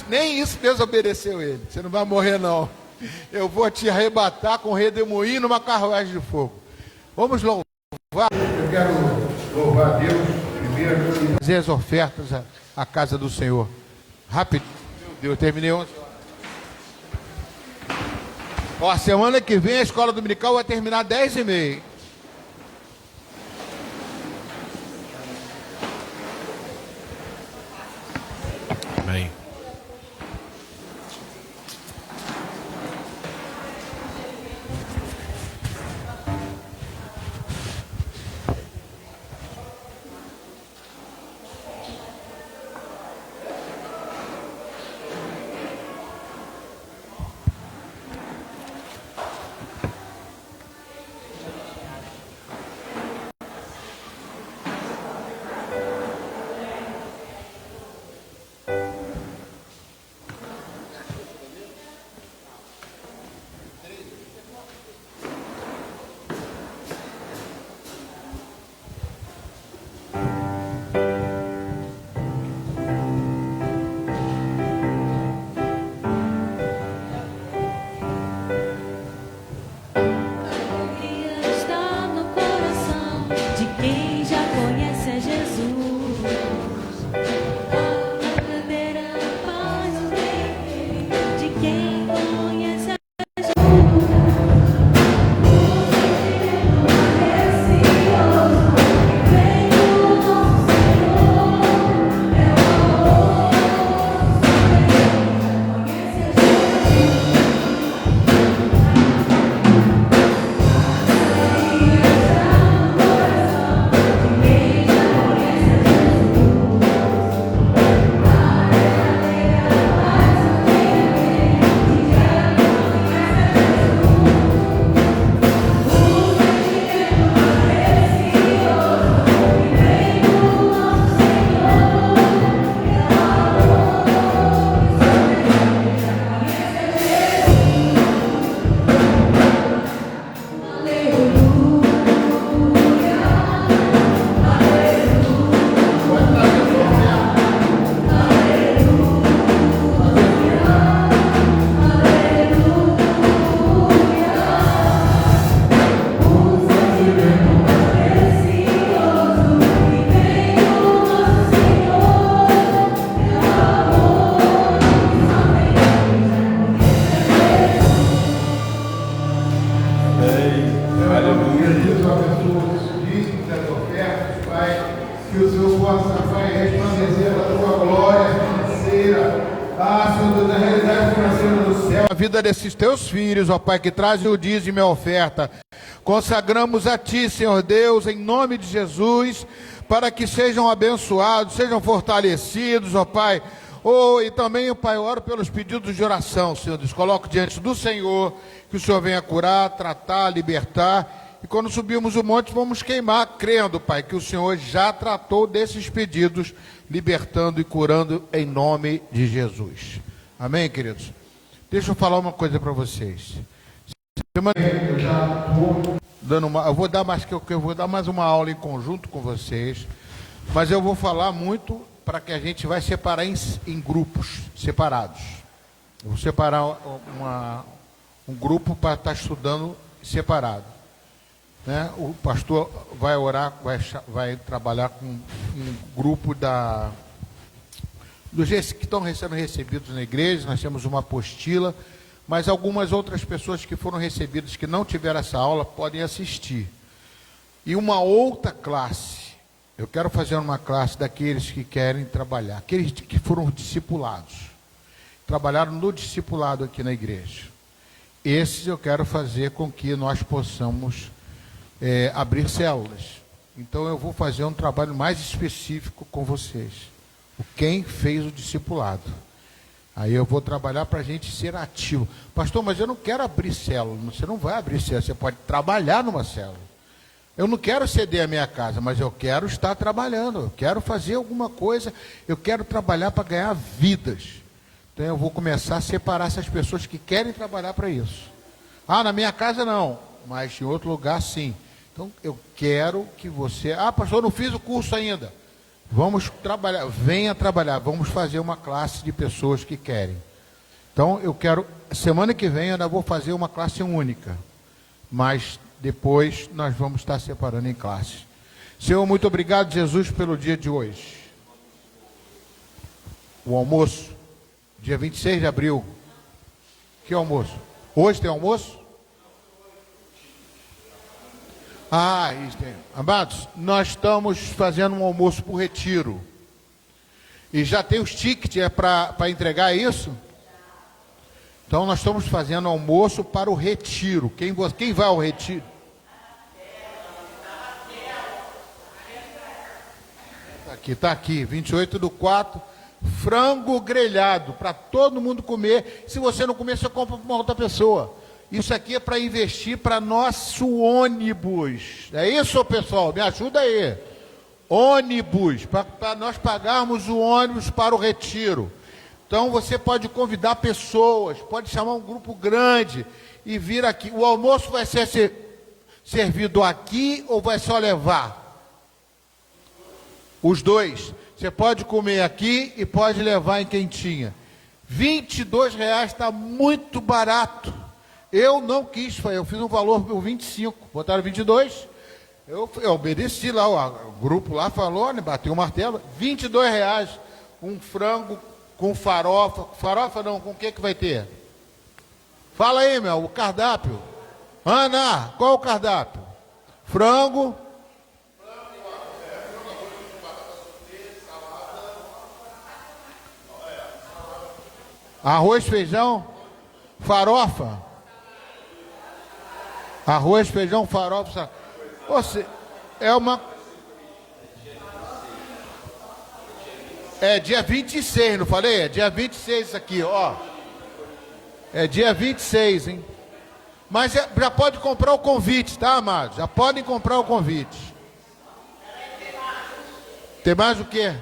Nem isso Deus obedeceu ele. Você não vai morrer, não. Eu vou te arrebatar com redemoinho numa carruagem de fogo. Vamos louvar. Eu quero louvar a Deus primeiro e fazer as ofertas à casa do Senhor. Rápido. Meu Deus, terminei 11 horas. Ó, semana que vem a escola dominical vai terminar 10h30. Amém. A vida desses teus filhos, ó Pai, que trazem o dízimo e a oferta, consagramos a Ti, Senhor Deus, em nome de Jesus, para que sejam abençoados, sejam fortalecidos, ó Pai. E também, ó Pai, eu oro pelos pedidos de oração, Senhor Deus, coloco diante do Senhor, que o Senhor venha curar, tratar, libertar, e quando subirmos o monte, vamos queimar, crendo, Pai, que o Senhor já tratou desses pedidos, libertando e curando em nome de Jesus. Amém, queridos? Deixa eu falar uma coisa para vocês. Semana eu já vou dando eu vou dar mais uma aula em conjunto com vocês, mas eu vou falar muito para que a gente vai separar em grupos separados. Eu vou separar um grupo para estar estudando separado. Né? O pastor vai orar, vai trabalhar com um grupo dos que estão sendo recebidos na igreja. Nós temos uma apostila, mas algumas outras pessoas que foram recebidas, que não tiveram essa aula, podem assistir. E uma outra classe, eu quero fazer uma classe daqueles que querem trabalhar, aqueles que foram discipulados, trabalharam no discipulado aqui na igreja. Esses eu quero fazer com que nós possamos abrir células. Então eu vou fazer um trabalho mais específico com vocês. Quem fez o discipulado. Aí eu vou trabalhar para a gente ser ativo. Pastor, mas eu não quero abrir célula. Você não vai abrir célula, você pode trabalhar numa célula. Eu não quero ceder a minha casa, mas eu quero estar trabalhando. Eu quero fazer alguma coisa. Eu quero trabalhar para ganhar vidas. Então eu vou começar a separar essas pessoas que querem trabalhar para isso. Na minha casa não, mas em outro lugar sim. Então Então, eu quero que você... Ah, pastor, eu não fiz o curso ainda. Vamos trabalhar, venha trabalhar. Vamos fazer uma classe de pessoas que querem. Então, eu quero... Semana que vem eu ainda vou fazer uma classe única. Mas depois nós vamos estar separando em classes. Senhor, muito obrigado, Jesus, pelo dia de hoje. O almoço, dia 26 de abril. Que almoço? Hoje tem almoço? Ah, isso tem. Amados, nós estamos fazendo um almoço por retiro. E já tem os tickets para entregar isso? Então nós estamos fazendo almoço para o retiro. Quem vai ao retiro? Está aqui, 28/4, frango grelhado, para todo mundo comer. Se você não comer, você compra para uma outra pessoa. Isso aqui é para investir para nosso ônibus. É isso, pessoal? Me ajuda aí. Ônibus, para nós pagarmos o ônibus para o retiro. Então você pode convidar pessoas, pode chamar um grupo grande e vir aqui. O almoço vai ser servido aqui ou vai só levar? Os dois. Você pode comer aqui e pode levar em quentinha. R$22 está muito barato. Eu não quis, eu fiz um valor por 25, botaram 22. Eu obedeci lá, o grupo lá falou, né, bateu o martelo, R$22, um frango com farofa. Farofa não, com o que vai ter? Fala aí, o cardápio. Ana, qual é o cardápio? Frango. Arroz, feijão, farofa. Arroz, feijão, farofa. Você é uma... É dia 26, não falei? É dia 26 isso aqui, ó. É dia 26, hein? Mas já pode comprar o convite, tá, amados? Já podem comprar o convite. Tem mais o quê?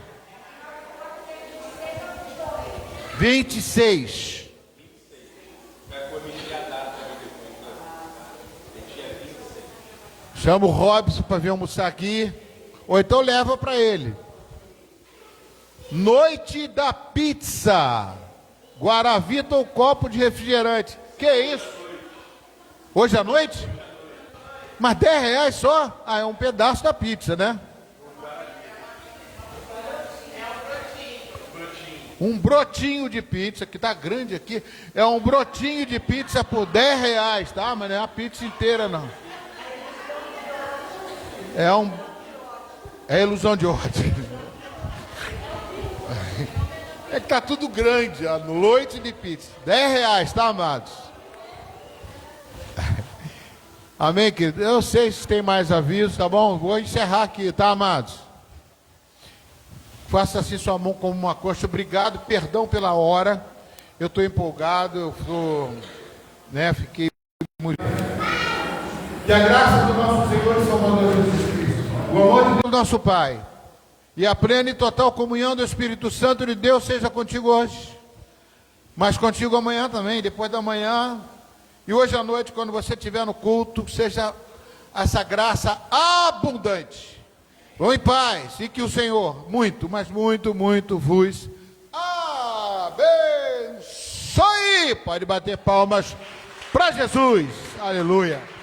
26. Chama o Robson para vir almoçar aqui. Ou então leva para ele. Noite da pizza. Guaravita ou copo de refrigerante. Que isso? Hoje à noite? Mas R$10 só? Ah, é um pedaço da pizza, né? Um brotinho de pizza, que tá grande aqui. É um brotinho de pizza por R$10, tá? Mas não é a pizza inteira, não. É ilusão de ódio. É que tá tudo grande, a noite de pizza. R$10, tá, amados? Amém, querido? Eu sei se tem mais avisos, tá bom? Vou encerrar aqui, tá, amados? Faça assim sua mão como uma coxa. Obrigado, perdão pela hora. Eu estou empolgado, fiquei muito... Que a graça do nosso Senhor e Salvador Jesus Cristo, o amor de Deus, nosso Pai, e a plena e total comunhão do Espírito Santo de Deus seja contigo hoje, mas contigo amanhã também, depois da manhã, e hoje à noite, quando você estiver no culto, seja essa graça abundante. Vão em paz, e que o Senhor, muito, mas muito, muito vos abençoe. Pode bater palmas para Jesus. Aleluia.